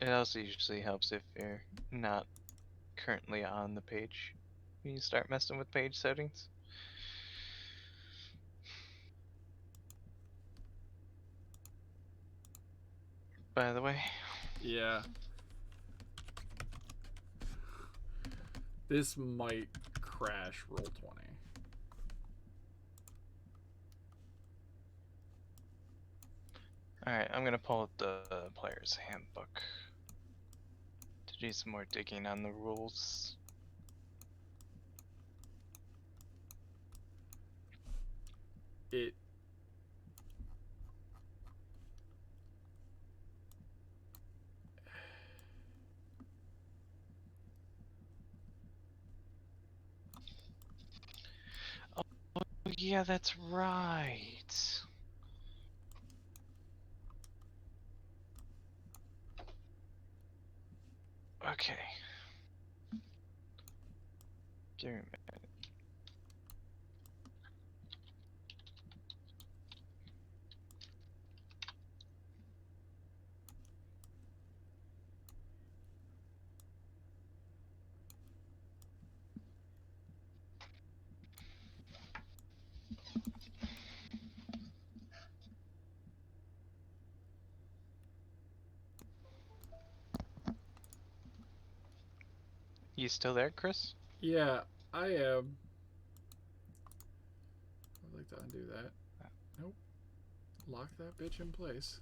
It also usually helps if you're not currently on the page when you start messing with page settings. By the way. Yeah. This might crash roll 20. Alright, I'm gonna pull up the player's handbook to do some more digging on the rules. It Oh yeah, that's right. Okay. Give me a minute. You still there, Chris? yeah, I am. I'd like to undo that. Nope. Lock that bitch in place.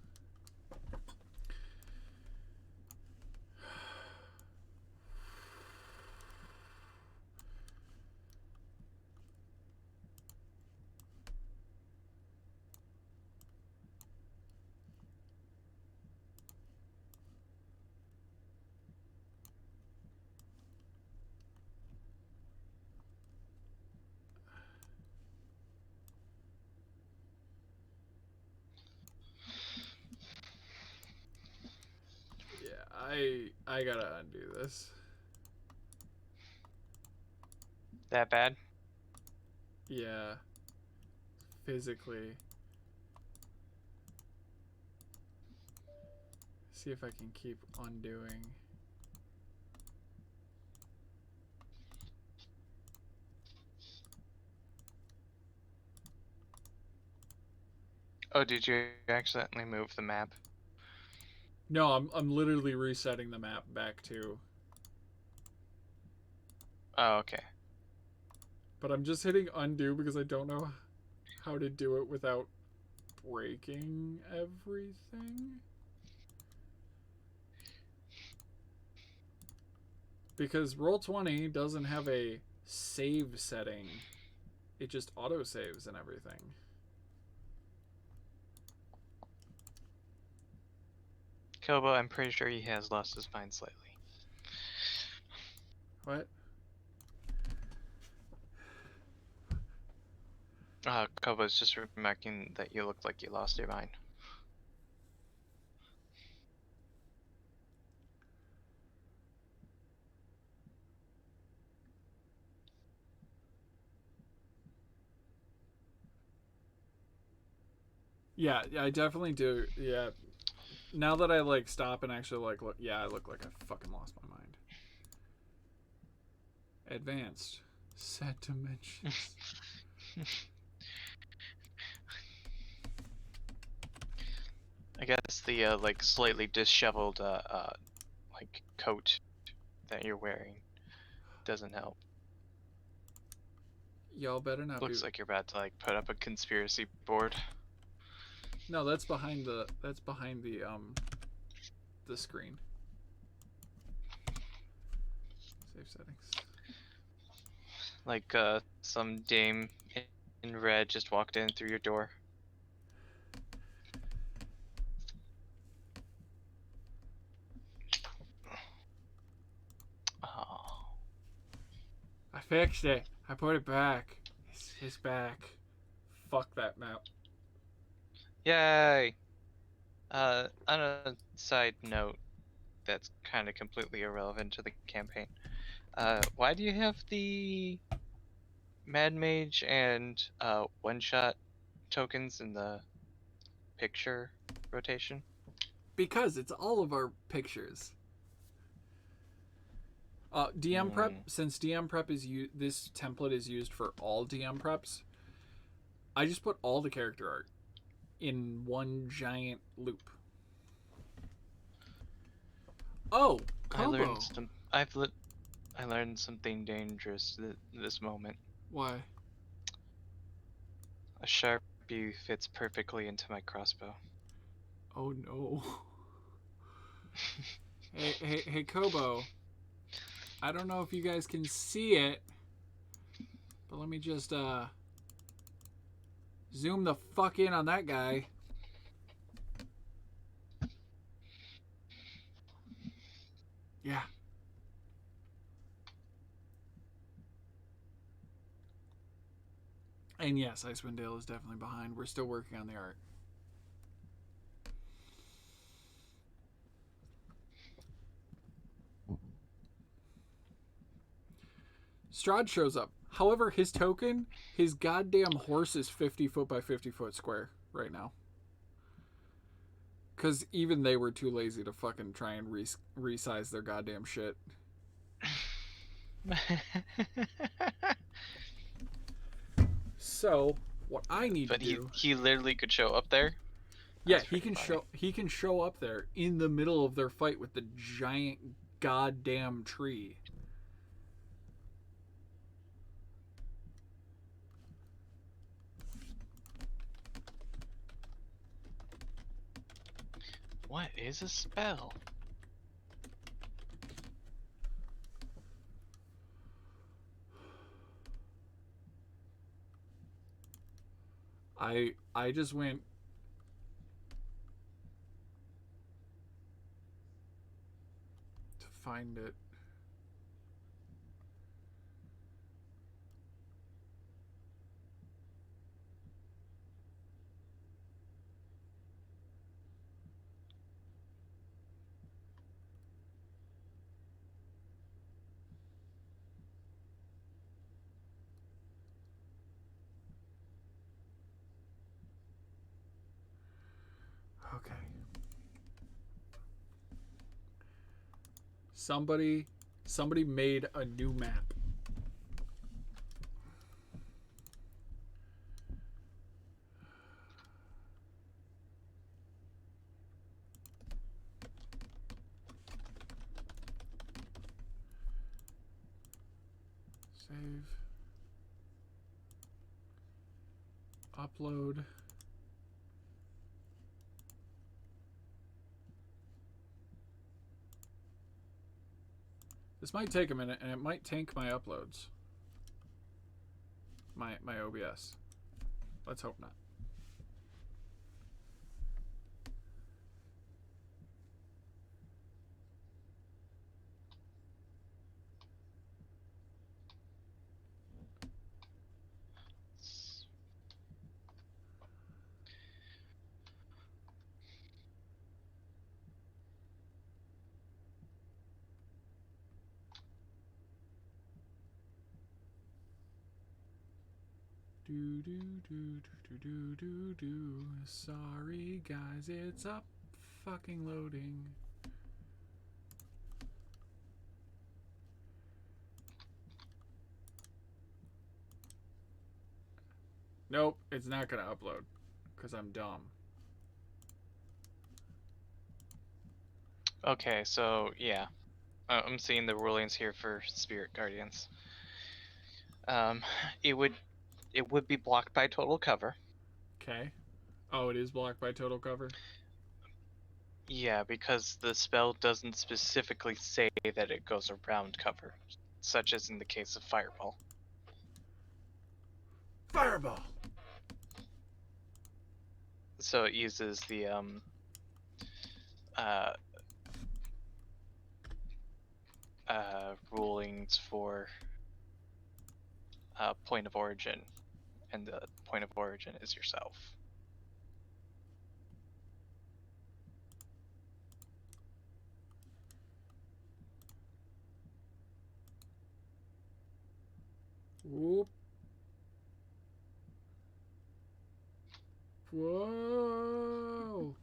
Yeah, I gotta undo this. That bad? Yeah. Physically. See if I can keep undoing. Oh, did you accidentally move the map? No, I'm literally resetting the map back to. Oh, okay. But I'm just hitting undo because I don't know how to do it without breaking everything. Because Roll20 doesn't have a save setting. It just auto-saves and everything. Kobo, I'm pretty sure he has lost his mind slightly. What? Kobo's just remarking that you look like you lost your mind. Yeah, I definitely do. Yeah. Now that I like stop and actually like look, yeah, I look like I fucking lost my mind. Advanced. Set dimensions. I guess the like slightly disheveled like coat that you're wearing doesn't help. Y'all better not Looks be. like you're about to like put up a conspiracy board. No, that's behind the. That's behind the screen. Save settings. Like some dame in red just walked in through your door. Oh. I fixed it. I put it back. It's back. Fuck that map. Yay! On a side note that's kind of completely irrelevant to the campaign. Why do you have the Mad Mage and one-shot tokens in the picture rotation? Because it's all of our pictures. DM prep, since DM prep is this template is used for all DM preps, I just put all the character art in one giant loop. Oh, I Kobo. learned some. I learned something dangerous this moment. Why? A Sharpie fits perfectly into my crossbow. Oh no. Hey, Kobo. I don't know if you guys can see it, but let me just zoom the fuck in on that guy. Yeah. And yes, Icewind Dale is definitely behind. We're still working on the art. Strahd shows up. However, his token, his goddamn horse is 50 foot by 50 foot square right now. Because even they were too lazy to fucking try and resize their goddamn shit. So, what I need But to do... he literally could show up there? Yeah, That's he pretty can funny. show up there in the middle of their fight with the giant goddamn tree. What is a spell? I just went to find it. Okay. Somebody made a new map. Save. Upload. This might take a minute, and it might tank my uploads. My OBS. Let's hope not. Do do do do do do do. Sorry guys, it's up fucking loading. Nope, it's not gonna upload because I'm dumb. Okay, so yeah. I'm seeing the rulings here for Spirit Guardians. Um, it would be blocked by total cover. Okay. Oh, it is blocked by total cover? Yeah, because the spell doesn't specifically say that it goes around cover, such as in the case of Fireball. Fireball! So it uses the uh, rulings for point of origin, and the point of origin is yourself. Whoop. Whoa!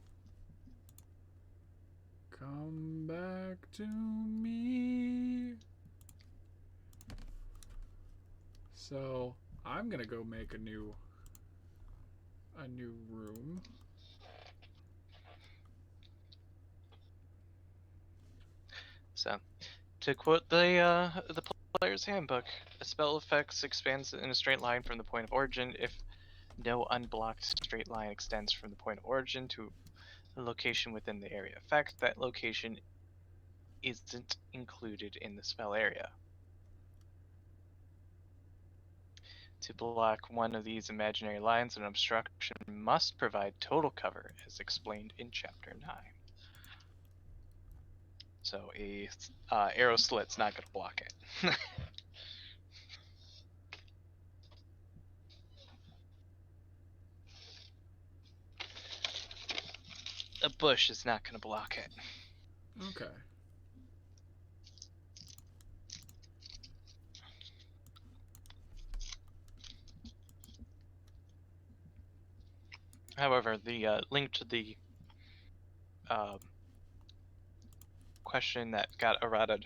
Come back to me. So I'm gonna go make a new room. So To quote the player's handbook, a spell effect expands in a straight line from the point of origin if no unblocked straight line extends from the point of origin to a location within the area effect. That location isn't included in the spell area. To block one of these imaginary lines, an obstruction must provide total cover, as explained in Chapter 9. So a arrow slit's not going to block it. A bush is not going to block it. Okay. However, the link to the question that got errated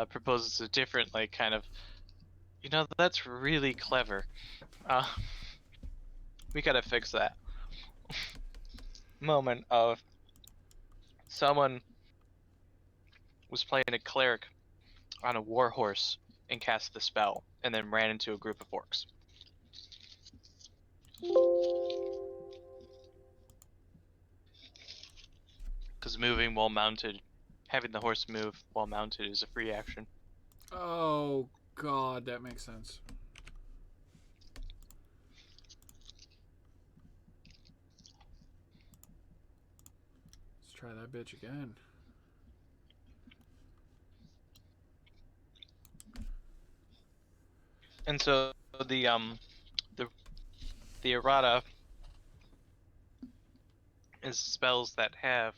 proposes a different, like, kind of, that's really clever. We gotta fix that. Moment of someone was playing a cleric on a war horse and cast the spell, and then ran into a group of orcs. Because moving while mounted, having the horse move while mounted is a free action. Oh god, that makes sense. Let's try that bitch again. And so the errata is spells that have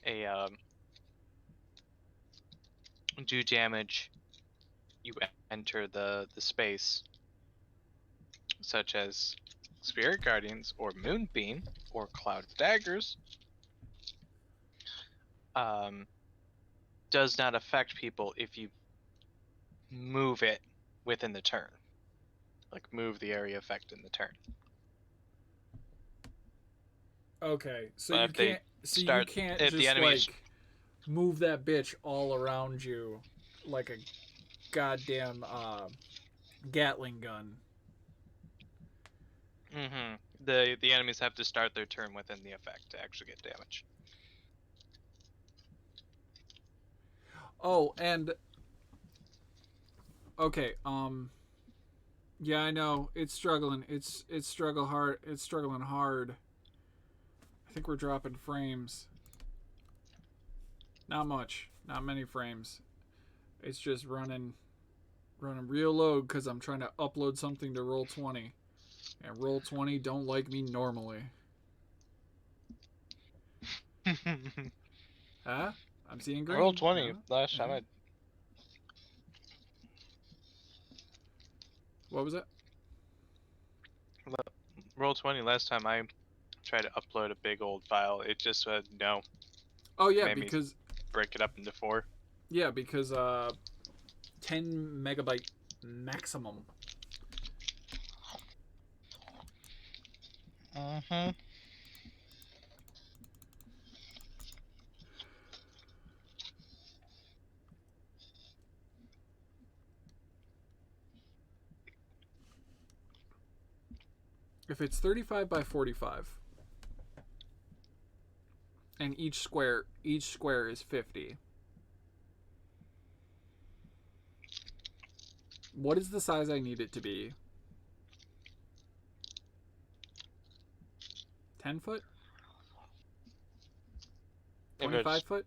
a do damage. You enter the space, such as Spirit Guardians or Moonbeam or Cloud Daggers. Does not affect people if you move it within the turn. Like, move the area effect in the turn. Okay, so But you if they can't. So you start- can't if the just enemy is- like move that bitch all around you like a goddamn Gatling gun. Mm-hmm. The enemies have to start their turn within the effect to actually get damage. Oh, and okay, yeah, I know it's struggling. It's struggling hard. I think we're dropping frames. Not much, not many frames. It's just running real low because I'm trying to upload something to Roll20, and Roll20 don't like me normally. Huh? I'm seeing green. Roll 20 No? last time I What was it? Roll 20 last time I tried to upload a big old file. It just said no. Oh yeah, Made me because break it up into 4. 10 megabyte maximum. Mm-hmm. If it's 35 by 45, and each square is 50. What is the size I need it to be? 10 foot? 25 foot?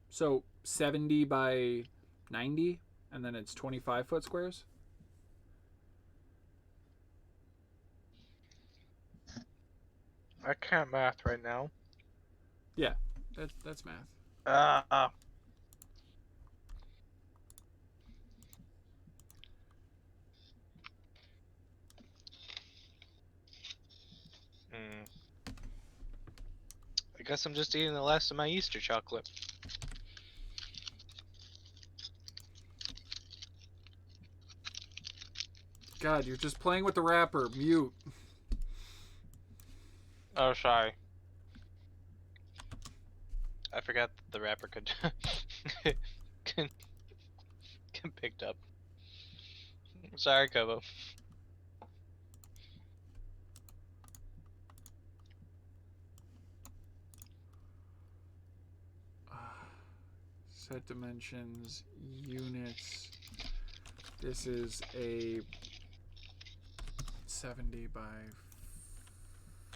So 70 by 90, and then it's 25 foot squares? I can't math right now. Yeah, that's math. I guess I'm just eating the last of my Easter chocolate. God, you're just playing with the wrapper. Mute. Oh, sorry. I forgot that the wrapper could can, can picked up. Sorry, Kobo. Set dimensions, units. This is a 70 by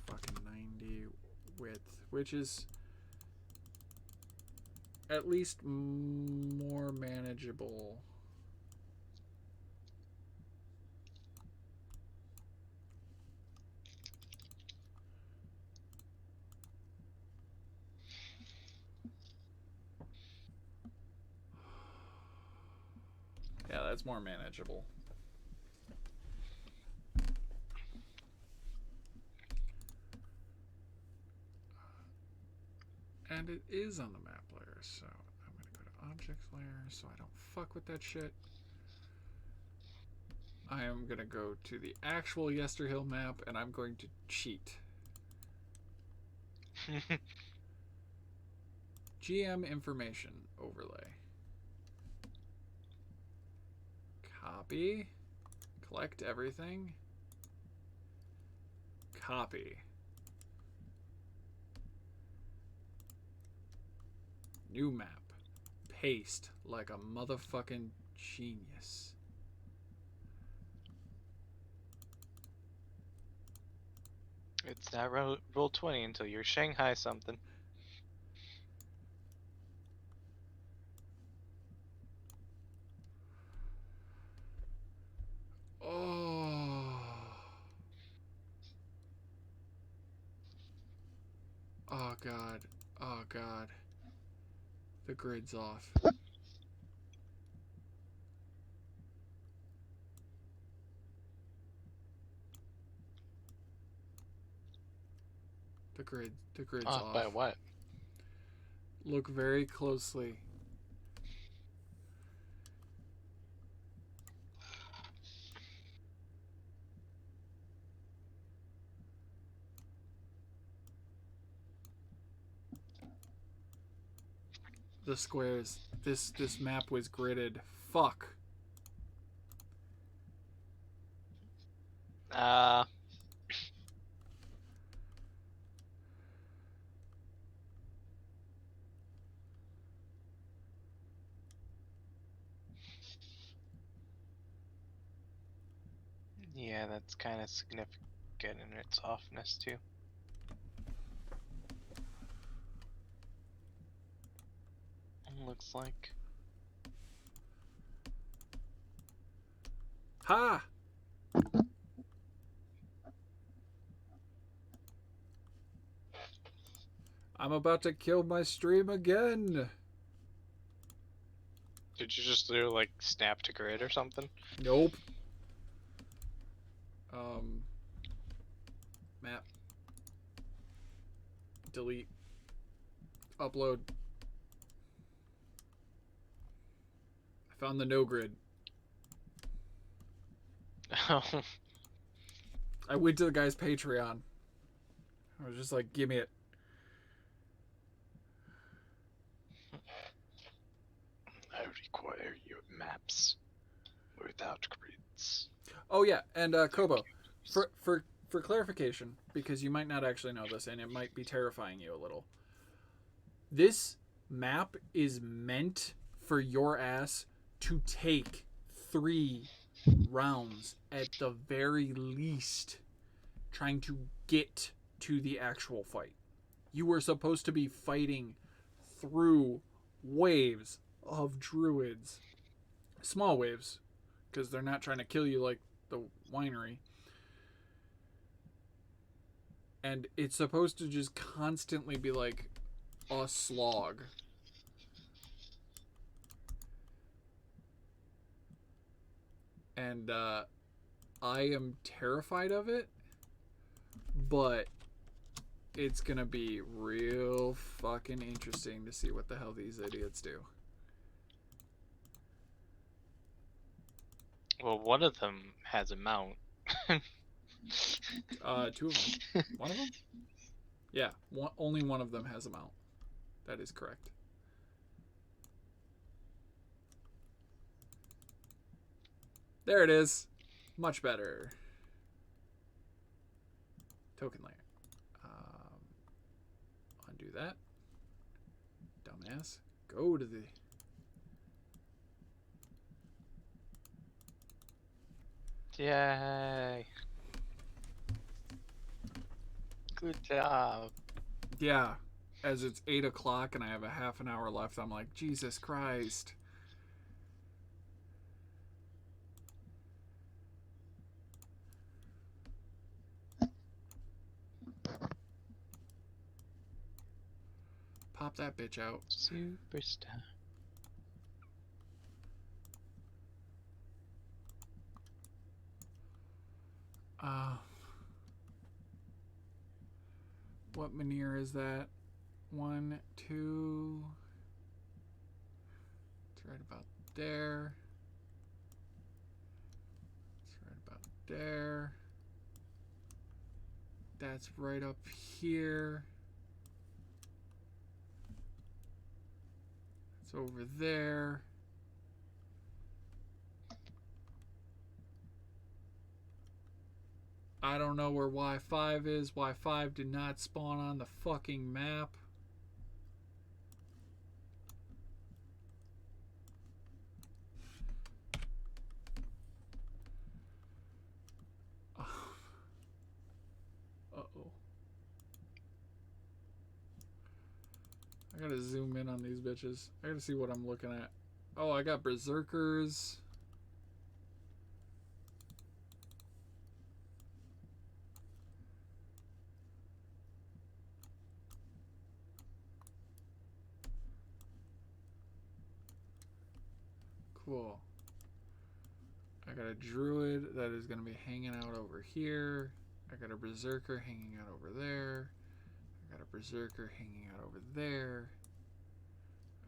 fucking 90 width, which is at least more manageable. Yeah, that's more manageable. And it is on the map layer, so I'm going to go to objects layer so I don't fuck with that shit. I am going to go to the actual Yesterhill map and I'm going to cheat. GM information overlay. Copy. Collect everything. Copy. New map. Paste like a motherfucking genius. It's not roll 20 until you're Shanghai something. Oh. Oh god. Oh god. The grid's off. The grid's off. By what? Look very closely. The squares. This map was gridded. Fuck. Yeah, that's kind of significant in its offness too. Looks like. Ha! I'm about to kill my stream again. Did you just do like snap to grid or something? Nope. Map. Delete. Upload. I found the no grid. Oh. I went to the guy's Patreon. I was just like, give me it. I require your maps without grids. Oh yeah, and Kobo, for clarification, because you might not actually know this, and it might be terrifying you a little. This map is meant for your ass to take 3 rounds at the very least, trying to get to the actual fight. You were supposed to be fighting through waves of druids, small waves, because they're not trying to kill you like the winery. And it's supposed to just constantly be like a slog. And I am terrified of it, but it's gonna be real fucking interesting to see what the hell these idiots do. Well, one of them has a mount. 2 of them. One of them? Yeah, only one of them has a mount. That is correct. There it is. Much better. Token layer. Undo that. Dumbass. Go to the... Yay. Good job. Yeah. As it's 8 o'clock and I have a half an hour left, I'm like, Jesus Christ. Pop that bitch out. Superstar. What manure is that? 1, 2. It's right about there. It's right about there. That's right up here. It's over there. I don't know where Y5 is. Y5 did not spawn on the fucking map. Uh-oh. I gotta zoom in on these bitches. I gotta see what I'm looking at. Oh, I got berserkers. Cool. I got a druid that is going to be hanging out over here. I got a berserker hanging out over there. I got a berserker hanging out over there.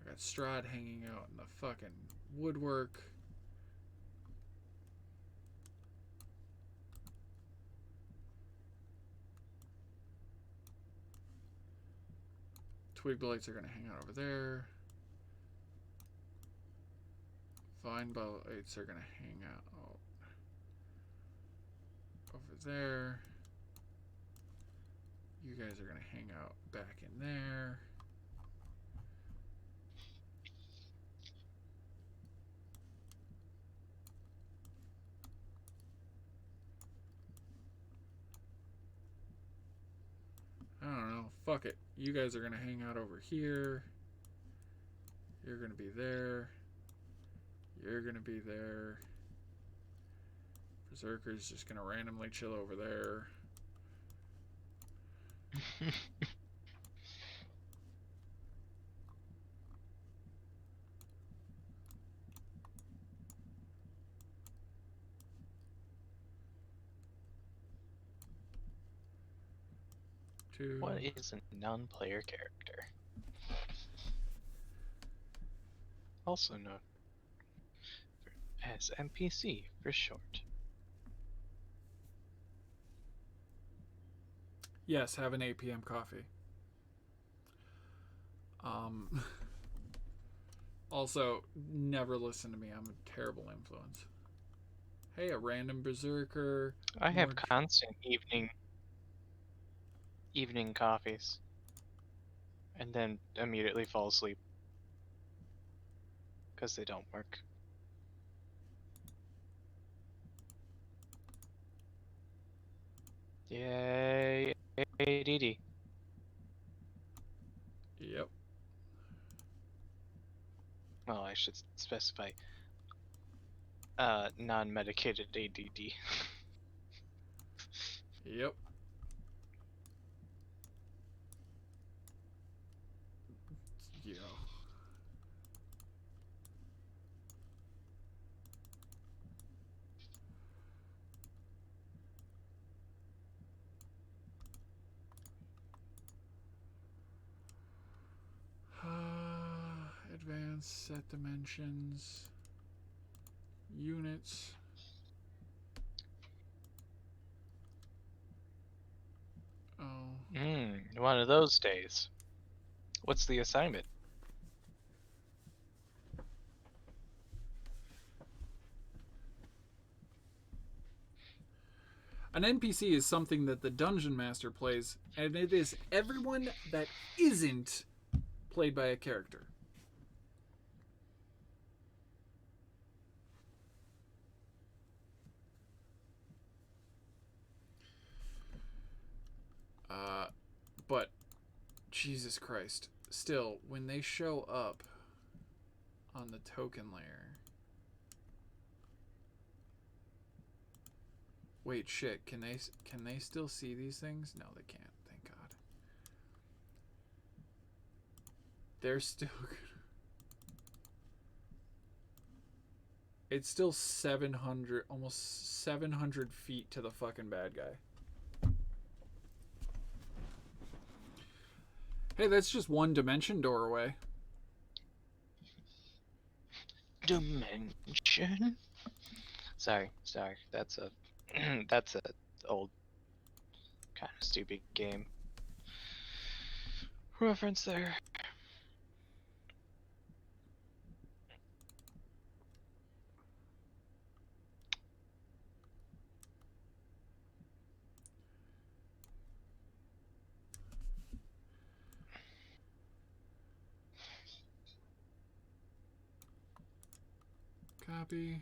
I got Strahd hanging out in the fucking woodwork. Twig blights are going to hang out over there. Vine blights are going to hang out over there. You guys are going to hang out back in there. I don't know. Fuck it. You guys are going to hang out over here. You're going to be there. You're going to be there. Berserker's just going to randomly chill over there. What is a non-player character? Also known as NPC for short. Yes, have an 8 p.m. coffee. Also, never listen to me. I'm a terrible influence. Hey, a random berserker. I have constant evening coffees, and then immediately fall asleep because they don't work. Yay, ADD. Yep. Well, I should specify non-medicated ADD. Yep. Yeah. Advanced set dimensions. Units. Oh. One of those days. What's the assignment? An NPC is something that the dungeon master plays, and it is everyone that isn't played by a character. But Jesus Christ, still, when they show up on the token layer. Wait, shit, can they still see these things? No, they can't. Thank God. They're still It's still 700, almost 700 feet to the fucking bad guy. Hey, that's just one dimension door away. Dimension? Sorry. That's a that's a old kind of stupid game reference there. Copy.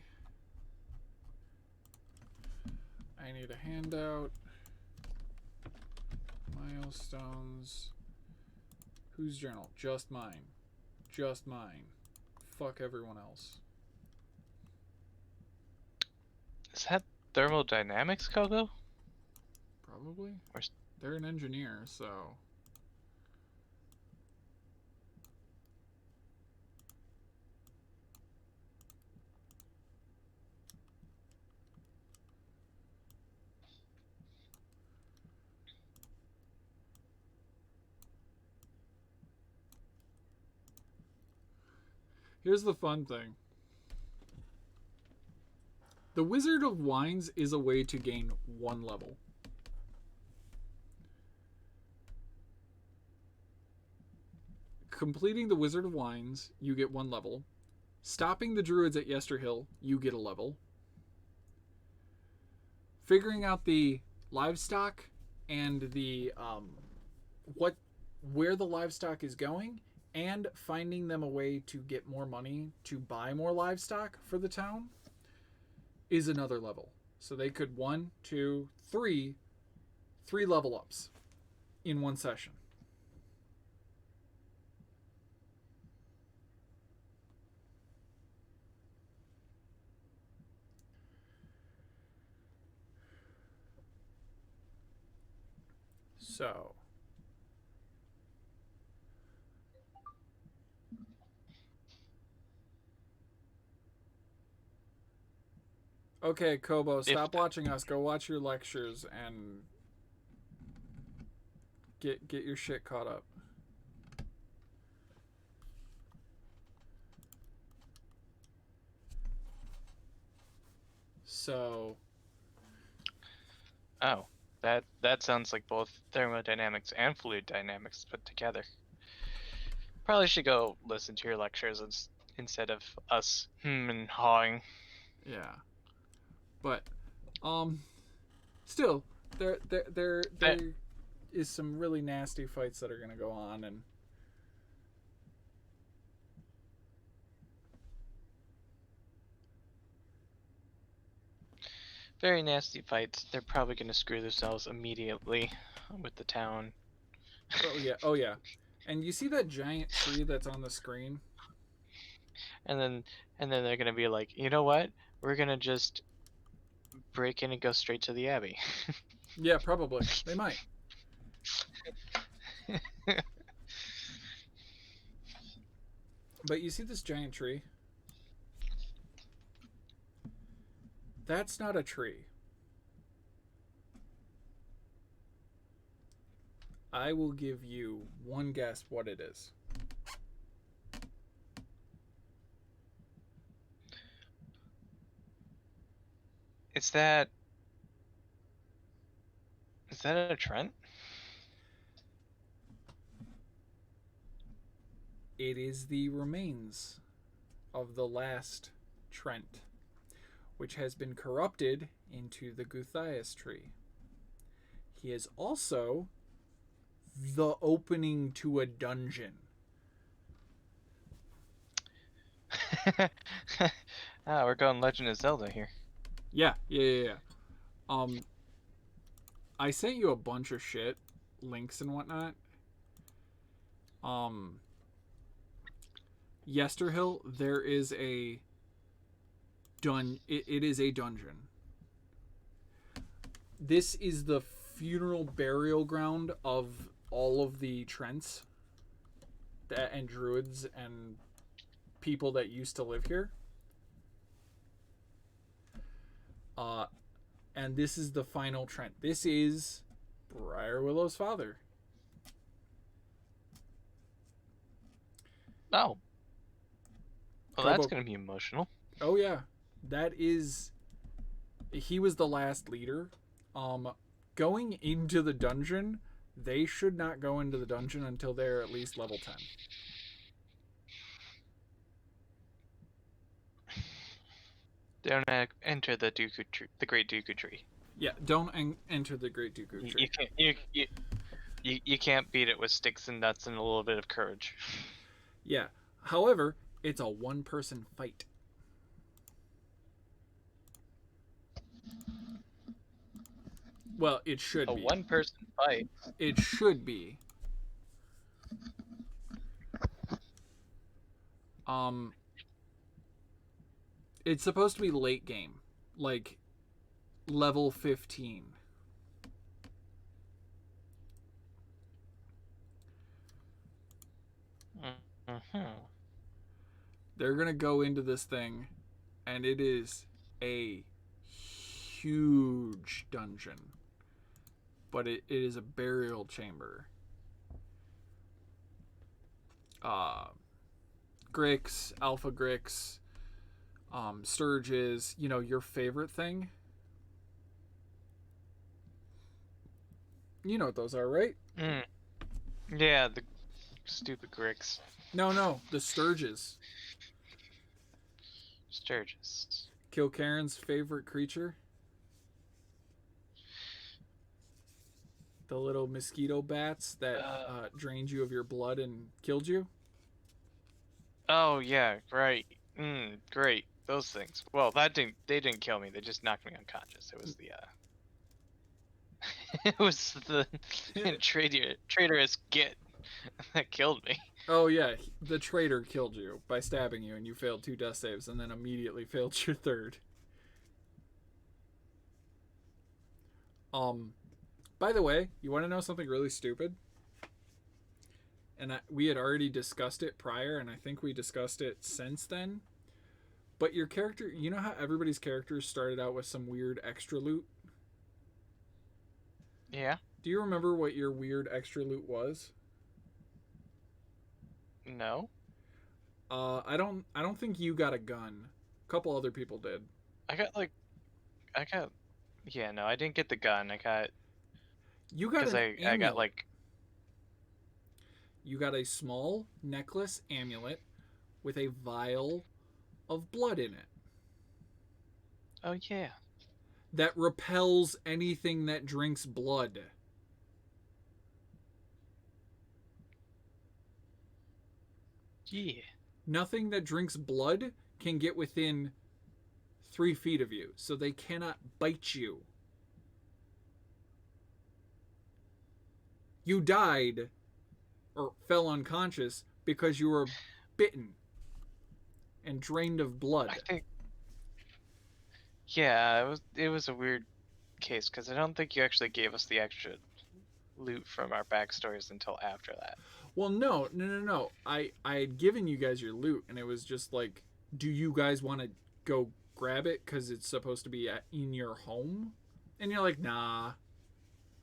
I need a handout. Milestones. Whose journal? Just mine. Just mine. Fuck everyone else. Is that thermodynamics, Kogo? Probably. Or They're an engineer, so. Here's the fun thing. The Wizard of Wines is a way to gain 1 level. Completing the Wizard of Wines, you get 1 level. Stopping the Druids at Yesterhill, you get a level. Figuring out the livestock and the where the livestock is going, and finding them a way to get more money to buy more livestock for the town is another level. So they could 1, 2, 3 level ups in 1 session. So okay, Kobo, stop watching us. Go watch your lectures and get your shit caught up. So, oh, that sounds like both thermodynamics and fluid dynamics put together. Probably should go listen to your lectures instead of us and hawing. yeah. But still there is some really nasty fights that are going to go on, and very nasty fights. They're probably going to screw themselves immediately with the town. Oh yeah. And you see that giant tree that's on the screen? And then they're going to be like, "You know what? We're going to just break in and go straight to the Abbey." Yeah, probably. They might. But you see this giant tree? That's not a tree. I will give you 1 guess what it is. Is that a Trent? It is the remains of the last Trent, which has been corrupted into the Guthias tree. He is also the opening to a dungeon. We're going Legend of Zelda here. Yeah. I sent you a bunch of shit, links and whatnot. Yesterhill, there is a it is a dungeon. This is the funeral burial ground of all of the Trents and druids and people that used to live here. And this is the final Trent. This is Briar Willow's father. Oh. Well, that's Kobo- going to be emotional. Oh yeah, that is. He was the last leader. Going into the dungeon, they should not go into the dungeon until they're at least level 10. Don't enter the Dooku tree, the Great Dooku Tree. Yeah, don't enter the Great Dooku Tree. You can't beat it with sticks and nuts and a little bit of courage. Yeah. However, it's a one-person fight. Well, it should A be. one-person fight. It should be. It's supposed to be late game, like level 15. Mm-hmm. They're gonna go into this thing, and it is a huge dungeon, but it is a burial chamber. Grix, Alpha Grix, Sturges, you know, your favorite thing. You know what those are, right? Yeah, the stupid Grix. No, the Sturges. Sturgis. Kilcairn's favorite creature. The little mosquito bats that drained you of your blood and killed you. Oh yeah, right. Great. Those things. Well, they didn't kill me. They just knocked me unconscious. It was the it was the traitorous git that killed me. Oh yeah, the traitor killed you by stabbing you, and you failed 2 death saves, and then immediately failed your 3rd. By the way, you want to know something really stupid? And we had already discussed it prior, and I think we discussed it since then. But your character, you know how everybody's characters started out with some weird extra loot? Yeah. Do you remember what your weird extra loot was? No. I don't think you got a gun. A couple other people did. Yeah, no, I didn't get the gun. I got You got an I got amulet. like You got a small necklace amulet with a vial of blood in it oh yeah. that repels anything that drinks blood. Yeah. Nothing that drinks blood can get within 3 feet of you, so they cannot bite you. You died or fell unconscious because you were bitten and drained of blood. I think yeah, it was a weird case because I don't think you actually gave us the extra loot from our backstories until after that. Well, no. I had given you guys your loot, and it was just like, do you guys want to go grab it because it's supposed to be in your home? And you're like, nah.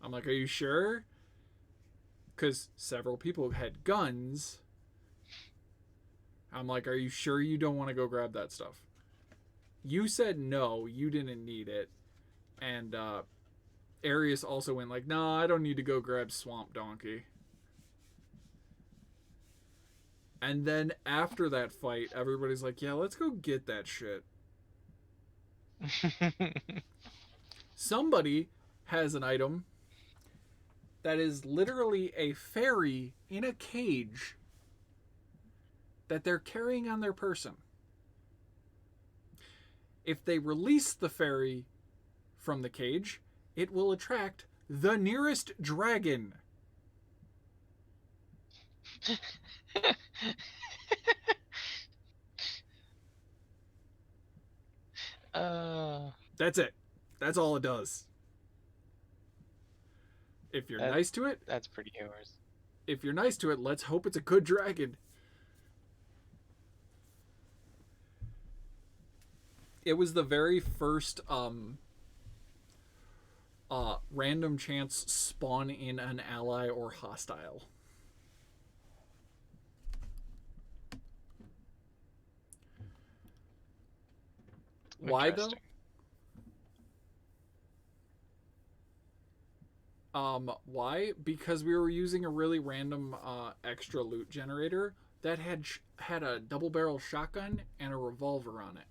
I'm like, are you sure? Because several people had guns. I'm like, are you sure you don't want to go grab that stuff? You said no, you didn't need it. And Arius also went like, no, I don't need to go grab Swamp Donkey. And then after that fight, everybody's like, yeah, let's go get that shit. Somebody has an item that is literally a fairy in a cage that they're carrying on their person. If they release the fairy from the cage, it will attract the nearest dragon. That's it. That's all it does. If you're nice to it, that's pretty humorous. if you're nice to it, let's hope it's a good dragon. It was the very first random chance spawn in an ally or hostile. Why though? Why? Because we were using a really random extra loot generator that had a double barrel shotgun and a revolver on it.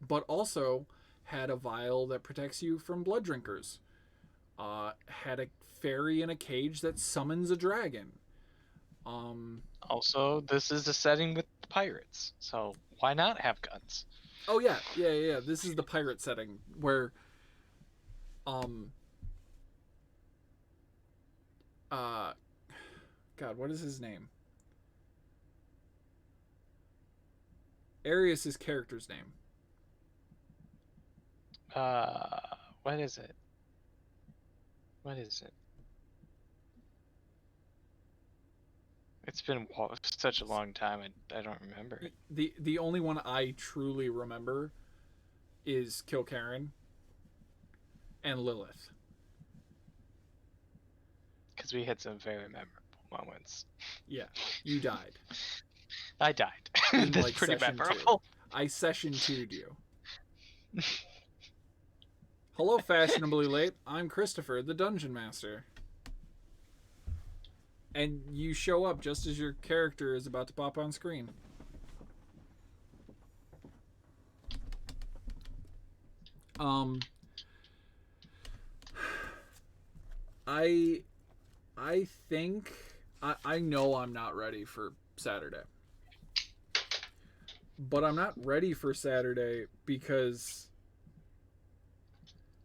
But also had a vial that protects you from blood drinkers. Had a fairy in a cage that summons a dragon. Also, this is the setting with pirates, so why not have guns? Oh yeah. This is the pirate setting where God, what is his name? Arius's character's name. What is it? What is it? It's been such a long time, I don't remember. The only one I truly remember is Kilcairn and Lilith. Because we had some very memorable moments. Yeah, you died. I died. In, That's like, pretty session memorable. 2. I session 2'd you. Hello, fashionably late. I'm Christopher, the Dungeon Master. And you show up just as your character is about to pop on screen. I think I know I'm not ready for Saturday. But I'm not ready for Saturday because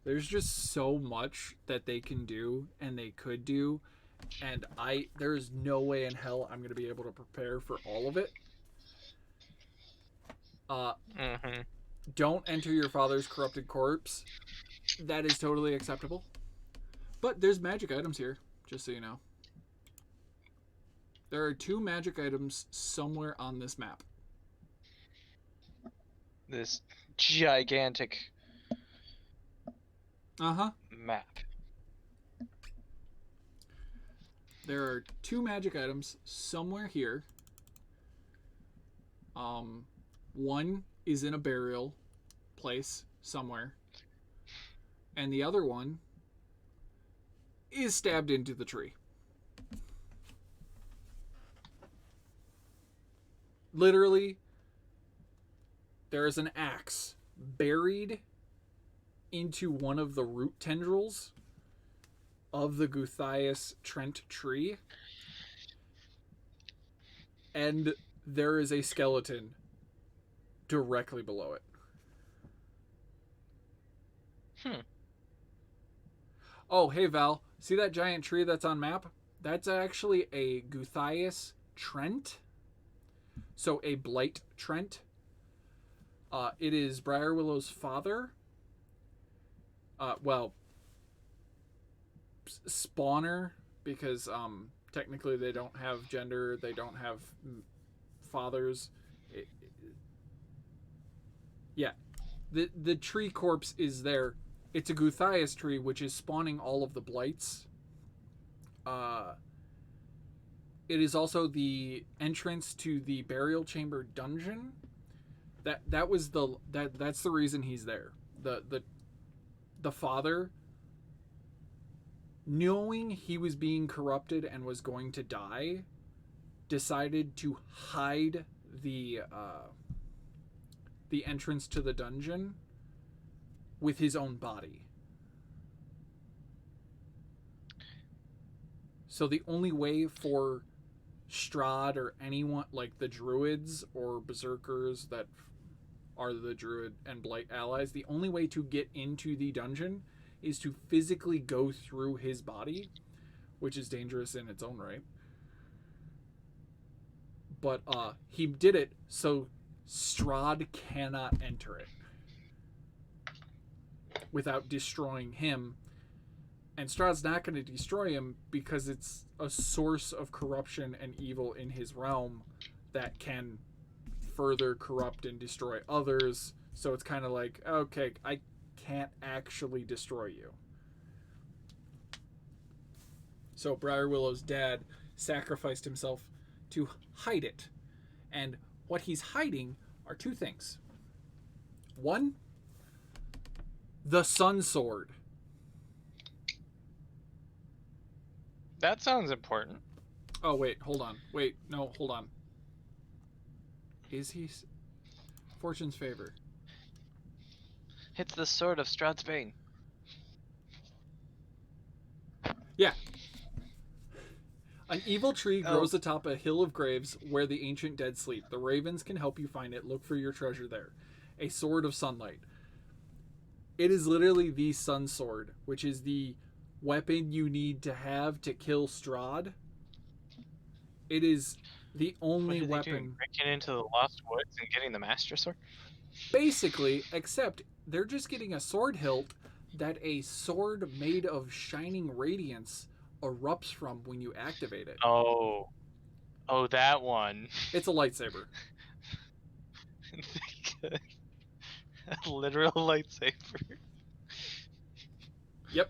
there's just so much that they can do and they could do, and there's no way in hell I'm going to be able to prepare for all of it. Don't enter your father's corrupted corpse. That is totally acceptable. But there's magic items here, just so you know. There are 2 magic items somewhere on this map. This gigantic map. There are 2 magic items somewhere here. One is in a burial place somewhere. And the other one is stabbed into the tree. Literally, there is an axe buried into one of the root tendrils of the Guthias Trent tree. And there is a skeleton directly below it. Oh, hey Val, see that giant tree that's on map? That's actually a Guthias Trent. So a Blight Trent. It is Briarwillow's father. Spawner, because technically they don't have gender, they don't have fathers. The tree corpse is there. It's a Guthias tree, which is spawning all of the blights. It is also the entrance to the burial chamber dungeon. That's the reason he's there. The father knowing he was being corrupted and was going to die, decided to hide the entrance to the dungeon with his own body. So the only way for Strahd or anyone, like the druids or berserkers that are the druid and blight allies, the only way to get into the dungeon is to physically go through his body, which is dangerous in its own right. But he did it so Strahd cannot enter it without destroying him. And Strahd's not going to destroy him because it's a source of corruption and evil in his realm that can further corrupt and destroy others. So it's kind of like, okay, I can't actually destroy you. So Briarwillow's dad sacrificed himself to hide it. And what he's hiding are two things. One, the Sun Sword. That sounds important. Oh, wait, hold on. Wait, no, hold on. Is he... Fortune's favor. It's the sword of Strahd's bane. Yeah. An evil tree grows atop a hill of graves where the ancient dead sleep. The ravens can help you find it. Look for your treasure there. A sword of sunlight. It is literally the sun sword, which is the weapon you need to have to kill Strahd. It is the only weapon. Doing? Breaking into the Lost Woods and getting the Master Sword? Basically, except they're just getting a sword hilt that a sword made of shining radiance erupts from when you activate it. Oh, that one. It's a lightsaber. A literal lightsaber. Yep.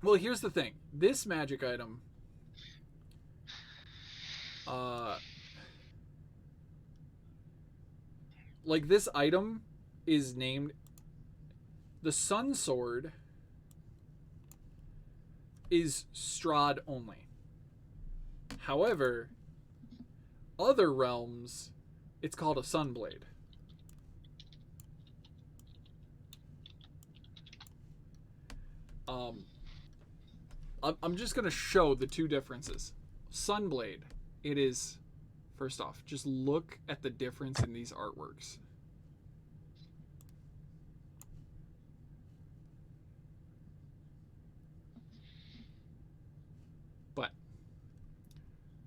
Well, here's the thing. This magic item, like this item is named the Sun Sword is Strahd only. However, other realms, it's called a Sunblade. I'm just going to show the two differences. Sunblade, it is, first off, just look at the difference in these artworks. But,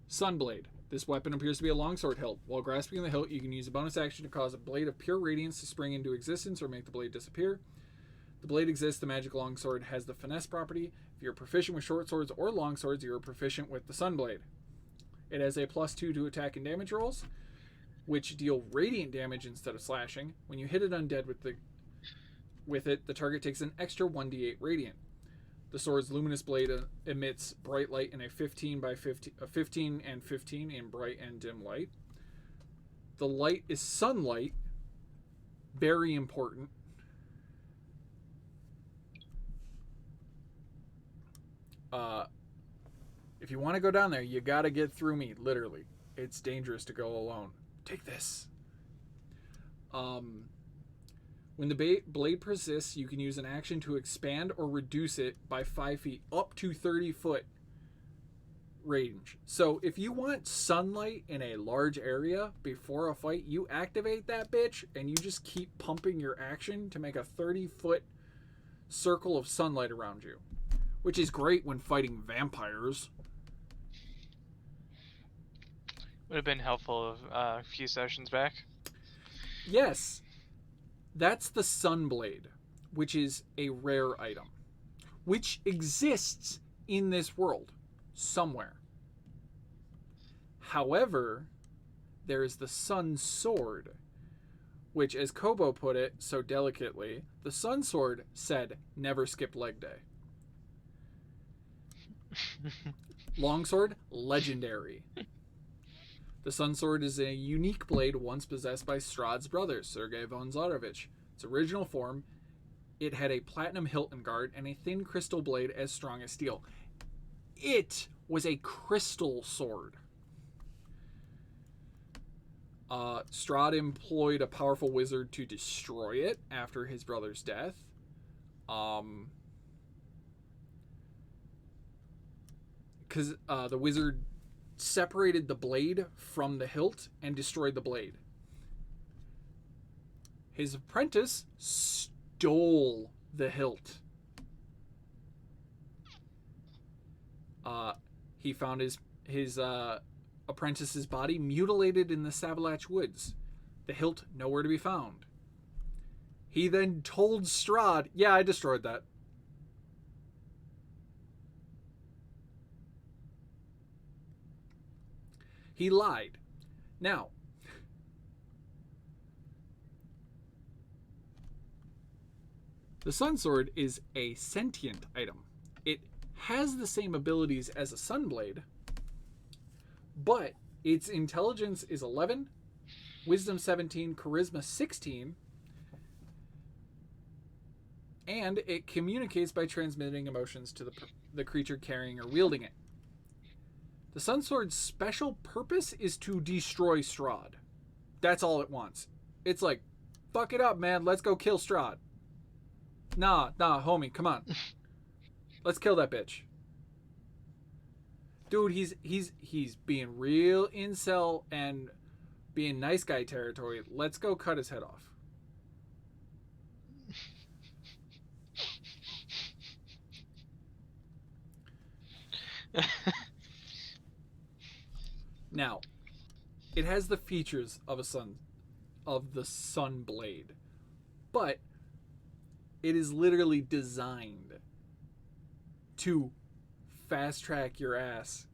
Sunblade. This weapon appears to be a longsword hilt. While grasping the hilt, you can use a bonus action to cause a blade of pure radiance to spring into existence or make the blade disappear. The blade exists. The magic longsword has the finesse property. If you're proficient with short swords or long swords, you're proficient with the Sunblade. It has a +2 to attack and damage rolls, which deal radiant damage instead of slashing. When you hit an undead with it, the target takes an extra 1d8 radiant. The sword's luminous blade emits bright light in a 15 and 15 in bright and dim light. The light is sunlight, very important. If you want to go down there, you got to get through me, literally. It's dangerous to go alone. Take this. When the blade persists, you can use an action to expand or reduce it by 5 feet up to 30 foot range. So if you want sunlight in a large area before a fight, you activate that bitch and you just keep pumping your action to make a 30-foot circle of sunlight around you, which is great when fighting vampires. Would have been helpful a few sessions back. Yes. That's the Sunblade, which is a rare item, which exists in this world somewhere. However, there is the Sun Sword, which, as Kobo put it so delicately, the Sun Sword said, never skip leg day. Longsword, legendary. The Sun Sword is a unique blade once possessed by Strahd's brother, Sergei von Zarovich. Its original form It had a platinum hilt and guard and a thin crystal blade as strong as steel. It was a crystal sword. Strahd employed a powerful wizard to destroy it after his brother's death. Because the wizard separated the blade from the hilt and destroyed the blade. His apprentice stole the hilt. He found his apprentice's body mutilated in the Savalach woods. The hilt nowhere to be found. He then told Strahd, "Yeah, I destroyed that." He lied. Now, the Sun Sword is a sentient item. It has the same abilities as a Sunblade, but its intelligence is 11, wisdom 17, charisma 16, and it communicates by transmitting emotions to the creature carrying or wielding it. The Sun Sword's special purpose is to destroy Strahd. That's all it wants. It's like, fuck it up, man. Let's go kill Strahd. Nah, homie, come on. Let's kill that bitch. Dude, he's being real incel and being nice guy territory. Let's go cut his head off. Now, it has the features of the Sunblade, but it is literally designed to fast track your ass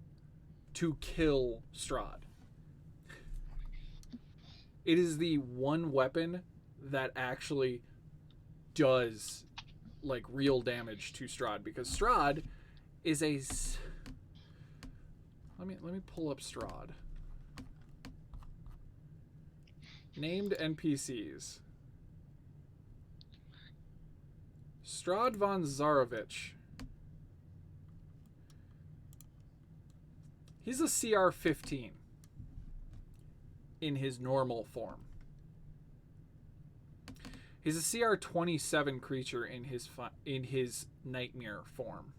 to kill Strahd. It is the one weapon that actually does like real damage to Strahd, because Strahd is a... Let me pull up Strahd. Named NPCs. Strahd von Zarovich. He's a CR 15 in his normal form. He's a CR 27 creature in his nightmare form.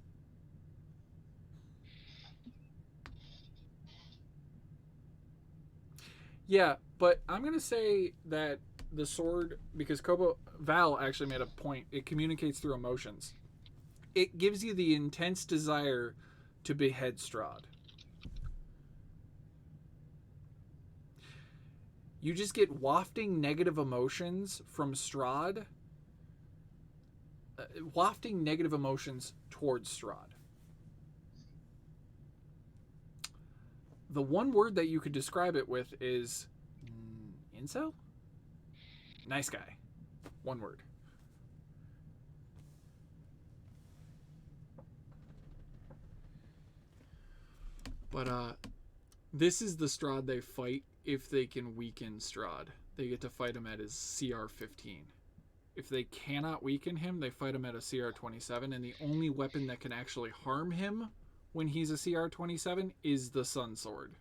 Yeah, but I'm going to say that the sword, because Val actually made a point, it communicates through emotions. It gives you the intense desire to behead Strahd. You just get wafting negative emotions from Strahd. Wafting negative emotions towards Strahd. The one word that you could describe it with is incel? Nice guy. One word. But this is the Strahd they fight if they can weaken Strahd. They get to fight him at his CR 15. If they cannot weaken him, they fight him at a CR 27, and the only weapon that can actually harm him when he's a CR 27 is the Sun Sword.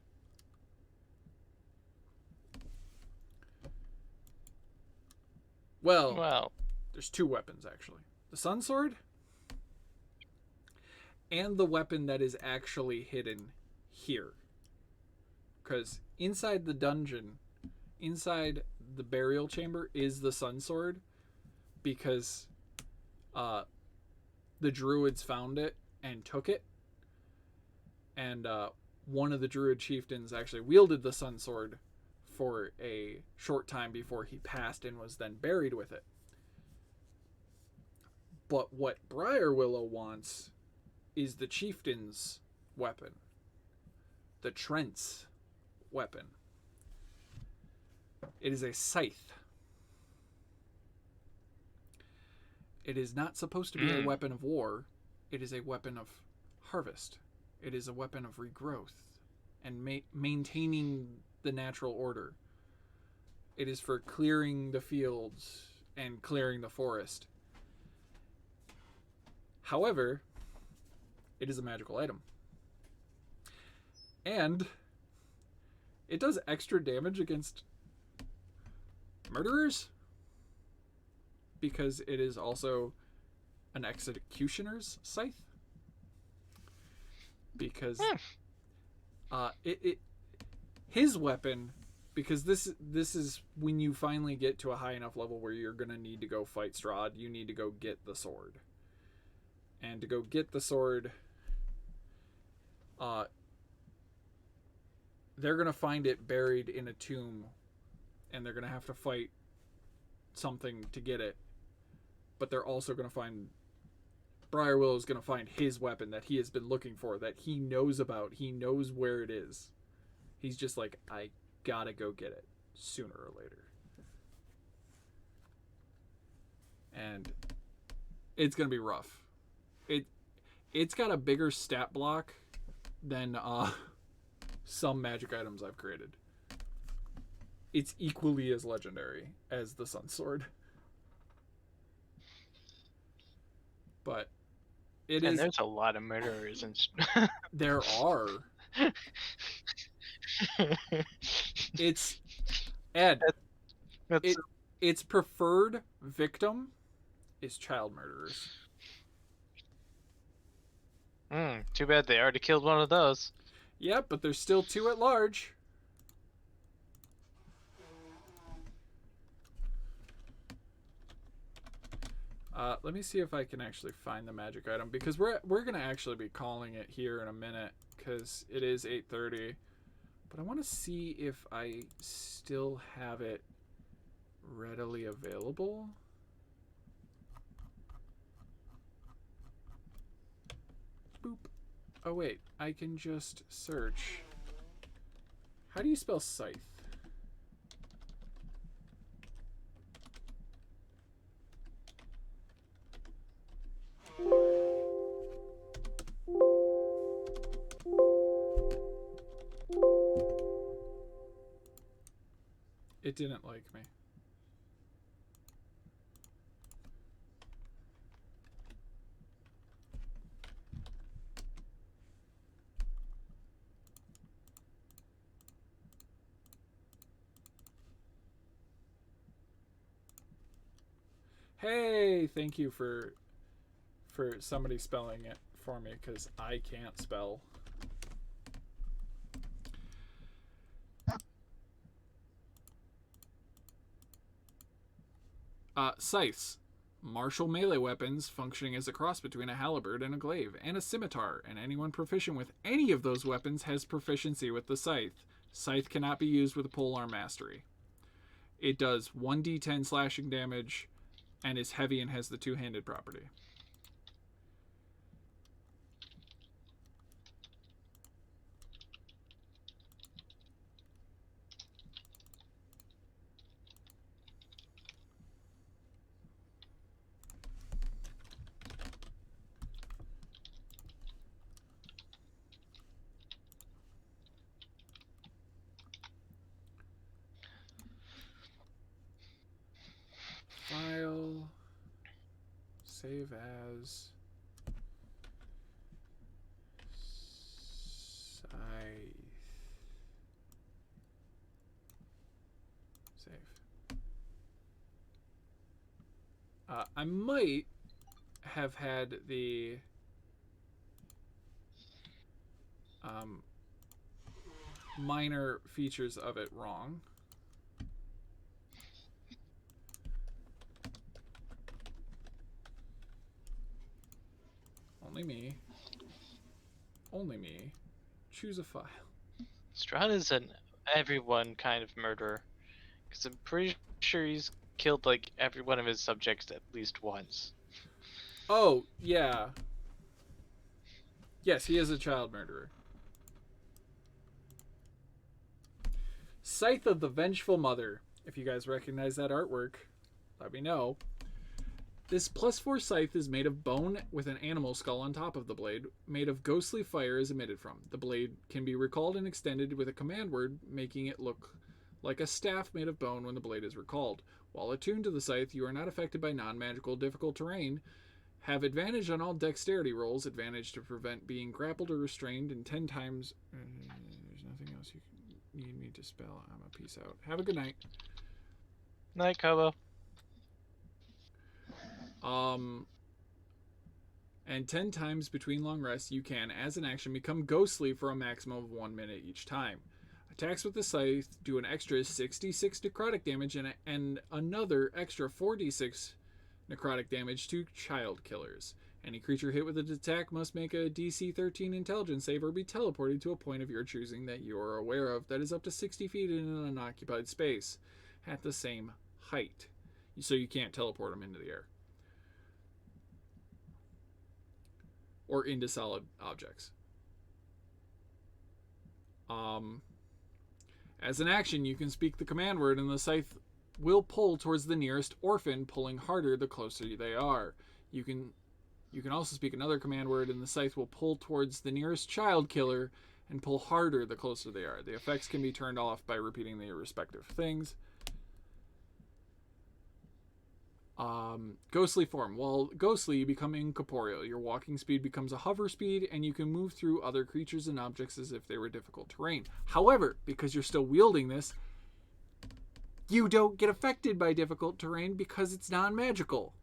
Well, there's two weapons actually. The Sun Sword and the weapon that is actually hidden here. Because inside the dungeon, inside the burial chamber is the Sun Sword, because the druids found it and took it. And one of the druid chieftains actually wielded the Sun Sword for a short time before he passed and was then buried with it. But what Briarwillow wants is the chieftain's weapon. The Trent's weapon. It is a scythe. It is not supposed to be a weapon of war. It is a weapon of harvest. It is a weapon of regrowth and maintaining the natural order. It is for clearing the fields and clearing the forest. However, it is a magical item. And it does extra damage against murderers because it is also an executioner's scythe. Because his weapon, because this is when you finally get to a high enough level where you're gonna need to go fight Strahd, you need to go get the sword. And to go get the sword, they're gonna find it buried in a tomb, and they're gonna have to fight something to get it. But they're also gonna find Briarwillow is gonna find his weapon that he has been looking for, that he knows about. He knows where it is. He's just like, I gotta go get it sooner or later. And it's gonna be rough. It's got a bigger stat block than some magic items I've created. It's equally as legendary as the Sun Sword. But it is. And there's a lot of murderers and There are. It's Ed. Its preferred victim is child murderers. Too bad they already killed one of those. Yep, but there's still 2 at large. Let me see if I can actually find the magic item, because we're gonna actually be calling it here in a minute, because it is 8:30. But I want to see if I still have it readily available. Boop. Oh wait, I can just search. How do you spell scythe? It didn't like me. Hey, thank you for somebody spelling it for me, because I can't spell. Scythes. Martial melee weapons functioning as a cross between a halberd and a glaive, and a scimitar, and anyone proficient with any of those weapons has proficiency with the scythe. Scythe cannot be used with a polearm mastery. It does 1d10 slashing damage, and is heavy and has the two-handed property. File, save as, scythe, save. I might have had the minor features of it wrong. Only me. Only me. Choose a file. Strahd is an everyone kind of murderer. Because I'm pretty sure he's killed like every one of his subjects at least once. Oh, yeah. Yes, he is a child murderer. Scythe of the Vengeful Mother. If you guys recognize that artwork, let me know. This +4 scythe is made of bone with an animal skull on top of the blade, made of ghostly fire is emitted from. The blade can be recalled and extended with a command word, making it look like a staff made of bone when the blade is recalled. While attuned to the scythe, you are not affected by non-magical difficult terrain. Have advantage on all dexterity rolls, advantage to prevent being grappled or restrained, and 10 times... there's nothing else you need me to spell. I'm a peace out. Have a good night. Night, Kobo. And 10 times between long rests, you can, as an action, become ghostly for a maximum of 1 minute each time. Attacks with the scythe do an extra 66 necrotic damage and another extra 4d6 necrotic damage to child killers. Any creature hit with an attack must make a DC 13 intelligence save or be teleported to a point of your choosing that you are aware of that is up to 60 feet in an unoccupied space at the same height. So you can't teleport them into the air. Or into solid objects. As an action, you can speak the command word and the scythe will pull towards the nearest orphan, pulling harder the closer they are. You can also speak another command word and the scythe will pull towards the nearest child killer and pull harder the closer they are. The effects can be turned off by repeating the respective things. Ghostly form. While ghostly, you become incorporeal. Your walking speed becomes a hover speed, and you can move through other creatures and objects as if they were difficult terrain. However, because you're still wielding this, you don't get affected by difficult terrain because it's non-magical.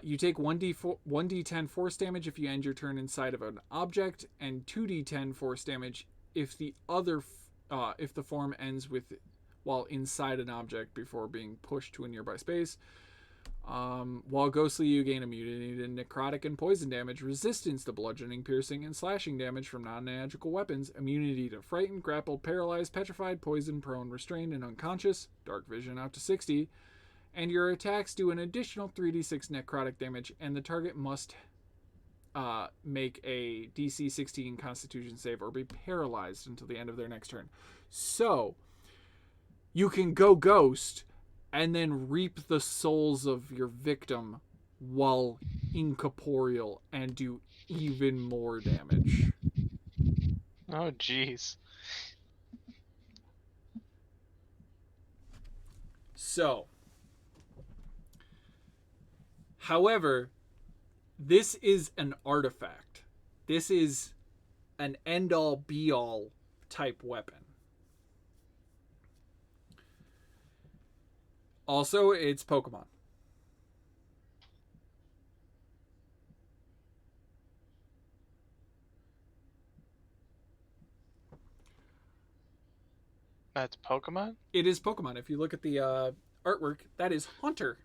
You take 1d10 force damage if you end your turn inside of an object, and 2d10 force damage if the form ends while inside an object before being pushed to a nearby space. While ghostly, you gain immunity to necrotic and poison damage, resistance to bludgeoning, piercing, and slashing damage from non-magical weapons, immunity to frightened, grappled, paralyzed, petrified, poisoned, prone, restrained, and unconscious, dark vision out to 60, and your attacks do an additional 3d6 necrotic damage, and the target must make a DC 16 Constitution save or be paralyzed until the end of their next turn. So you can go ghost and then reap the souls of your victim while incorporeal and do even more damage. Oh, jeez. So, however, this is an artifact. This is an end-all, be-all type weapon. Also, it's Pokemon. That's Pokemon? It is Pokemon. If you look at the artwork, that is Haunter.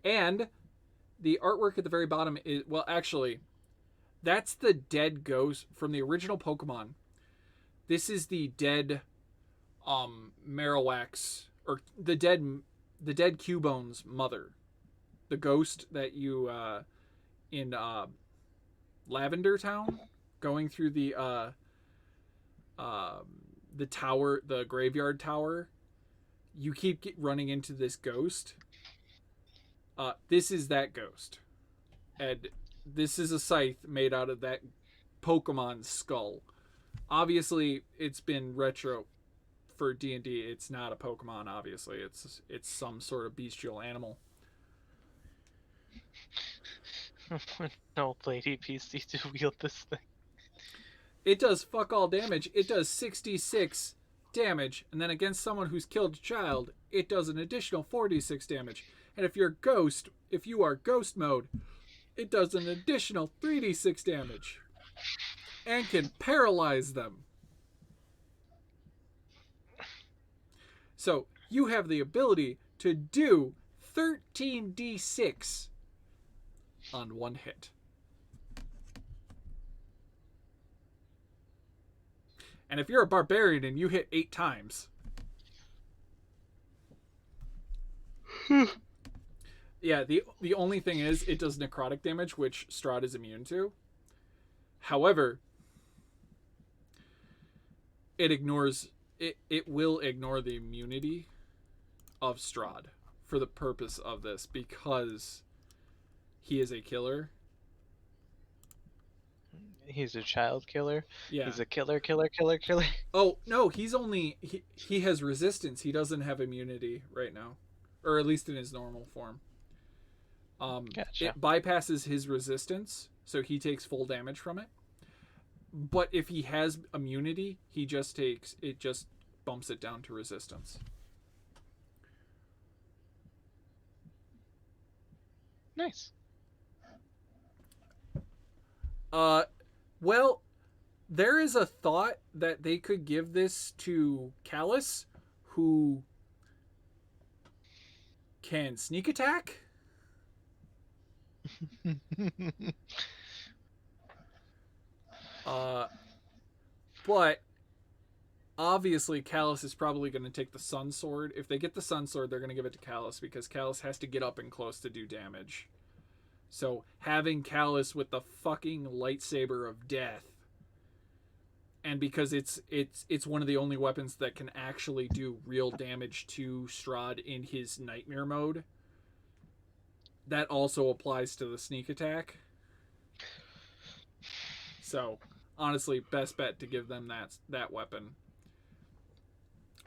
And the artwork at the very bottom is, well, actually, that's the dead ghost from the original Pokemon. This is the dead Marowak's, or the dead Cubone's mother. The ghost that you in Lavender Town, going through the tower, the graveyard tower. You keep running into this ghost. This is that ghost. And this is a scythe made out of that Pokemon skull. Obviously, it's been retro for D&D. It's not a Pokemon, obviously. It's some sort of bestial animal. An old lady PC to wield this thing. It does fuck all damage. It does 66 damage, and then against someone who's killed a child, it does an additional 46 damage. And if you are ghost mode, it does an additional 3d6 damage. And can paralyze them. So, you have the ability to do 13d6 on one hit. And if you're a barbarian and you hit 8 times... yeah, the only thing is, it does necrotic damage, which Strahd is immune to. However, it will ignore the immunity of Strahd for the purpose of this, because he is a killer. He's a child killer? Yeah. He's a killer. Oh, no, he has resistance. He doesn't have immunity right now. or at least in his normal form. Gotcha. It bypasses his resistance, so he takes full damage from it. But if he has immunity, it just bumps it down to resistance. Nice. Well, there is a thought that they could give this to Callus, who can sneak attack. But obviously Callus is probably going to take the Sun Sword. If they get the Sun Sword, they're going to give it to Callus because Callus has to get up and close to do damage. So having Callus with the fucking lightsaber of death, and because it's one of the only weapons that can actually do real damage to Strahd in his nightmare mode, that also applies to the sneak attack. So honestly, best bet to give them that weapon.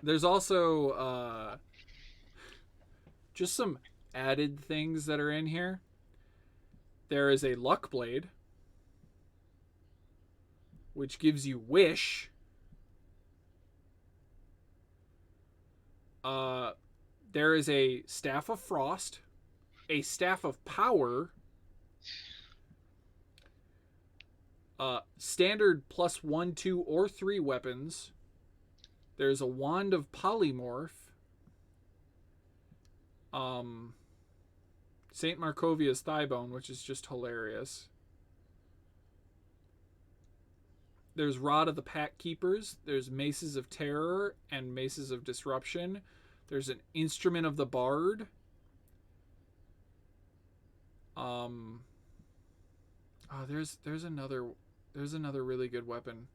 There's also just some added things that are in here. There is a luck blade, which gives you wish. There is a staff of frost, a staff of power, standard +1, 2, or 3 weapons. There's a wand of polymorph. Saint Markovia's thigh bone, which is just hilarious. There's Rod of the Pack Keepers. There's Maces of Terror and Maces of Disruption. There's an Instrument of the Bard. There's another really good weapon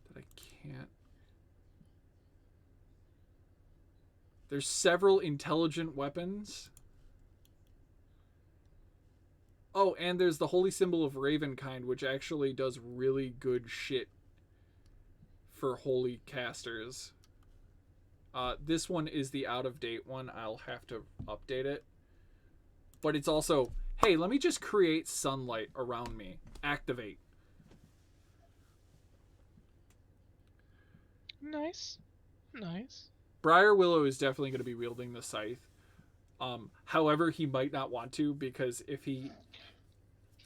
that I can't. There's several intelligent weapons. Oh, and there's the Holy Symbol of Ravenkind, which actually does really good shit for holy casters. This one is the out-of-date one. I'll have to update it. But it's also, hey, let me just create sunlight around me. Activate. Nice. Briar Willow is definitely going to be wielding the scythe. However, he might not want to, because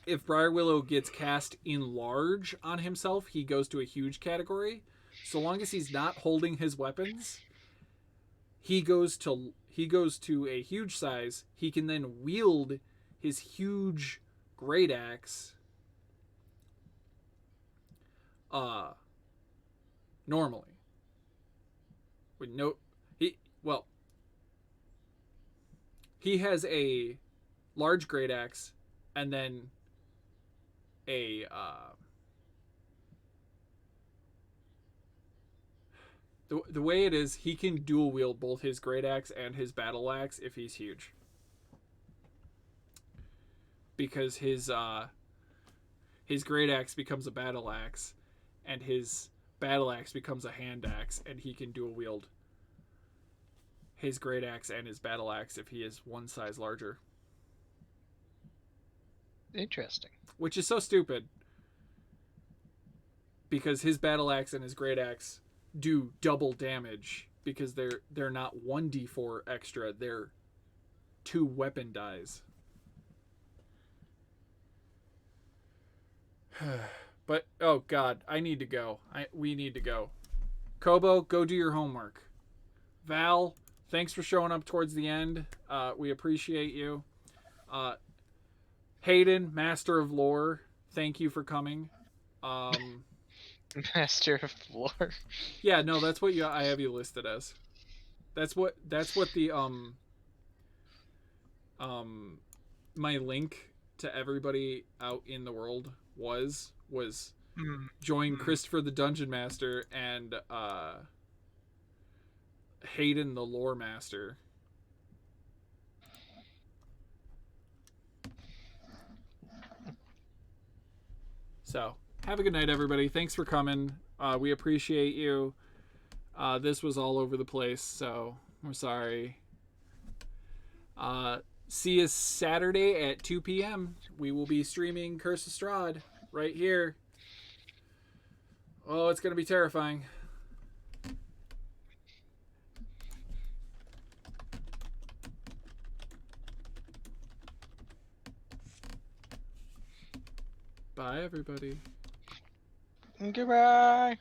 if Briar Willow gets cast in large on himself, he goes to a huge category. So long as he's not holding his weapons, he goes to a huge size. He can then wield his huge great axe normally. With no he has a large great axe and then the way it is, he can dual wield both his great axe and his battle axe if he's huge, because his great axe becomes a battle axe and his battle axe becomes a hand axe, and he can dual wield his great axe and his battle axe if he is one size larger. Interesting. Which is so stupid, because his battle axe and his great axe do double damage, because they're not 1d4 extra, they're 2 weapon dies. But oh god, I need to go. We need to go. Kobo, go do your homework. Val, thanks for showing up towards the end. We appreciate you. Hayden, Master of Lore, thank you for coming. Master of Lore. Yeah, no, that's what I have you listed as. That's what the my link to everybody out in the world was join Christopher the Dungeon Master and Hayden the Lore Master. So, have a good night, everybody. Thanks for coming. We appreciate you. This was all over the place, so we're sorry. See us Saturday at 2 p.m. We will be streaming Curse of Strahd right here. Oh, it's going to be terrifying. Bye, everybody. Goodbye.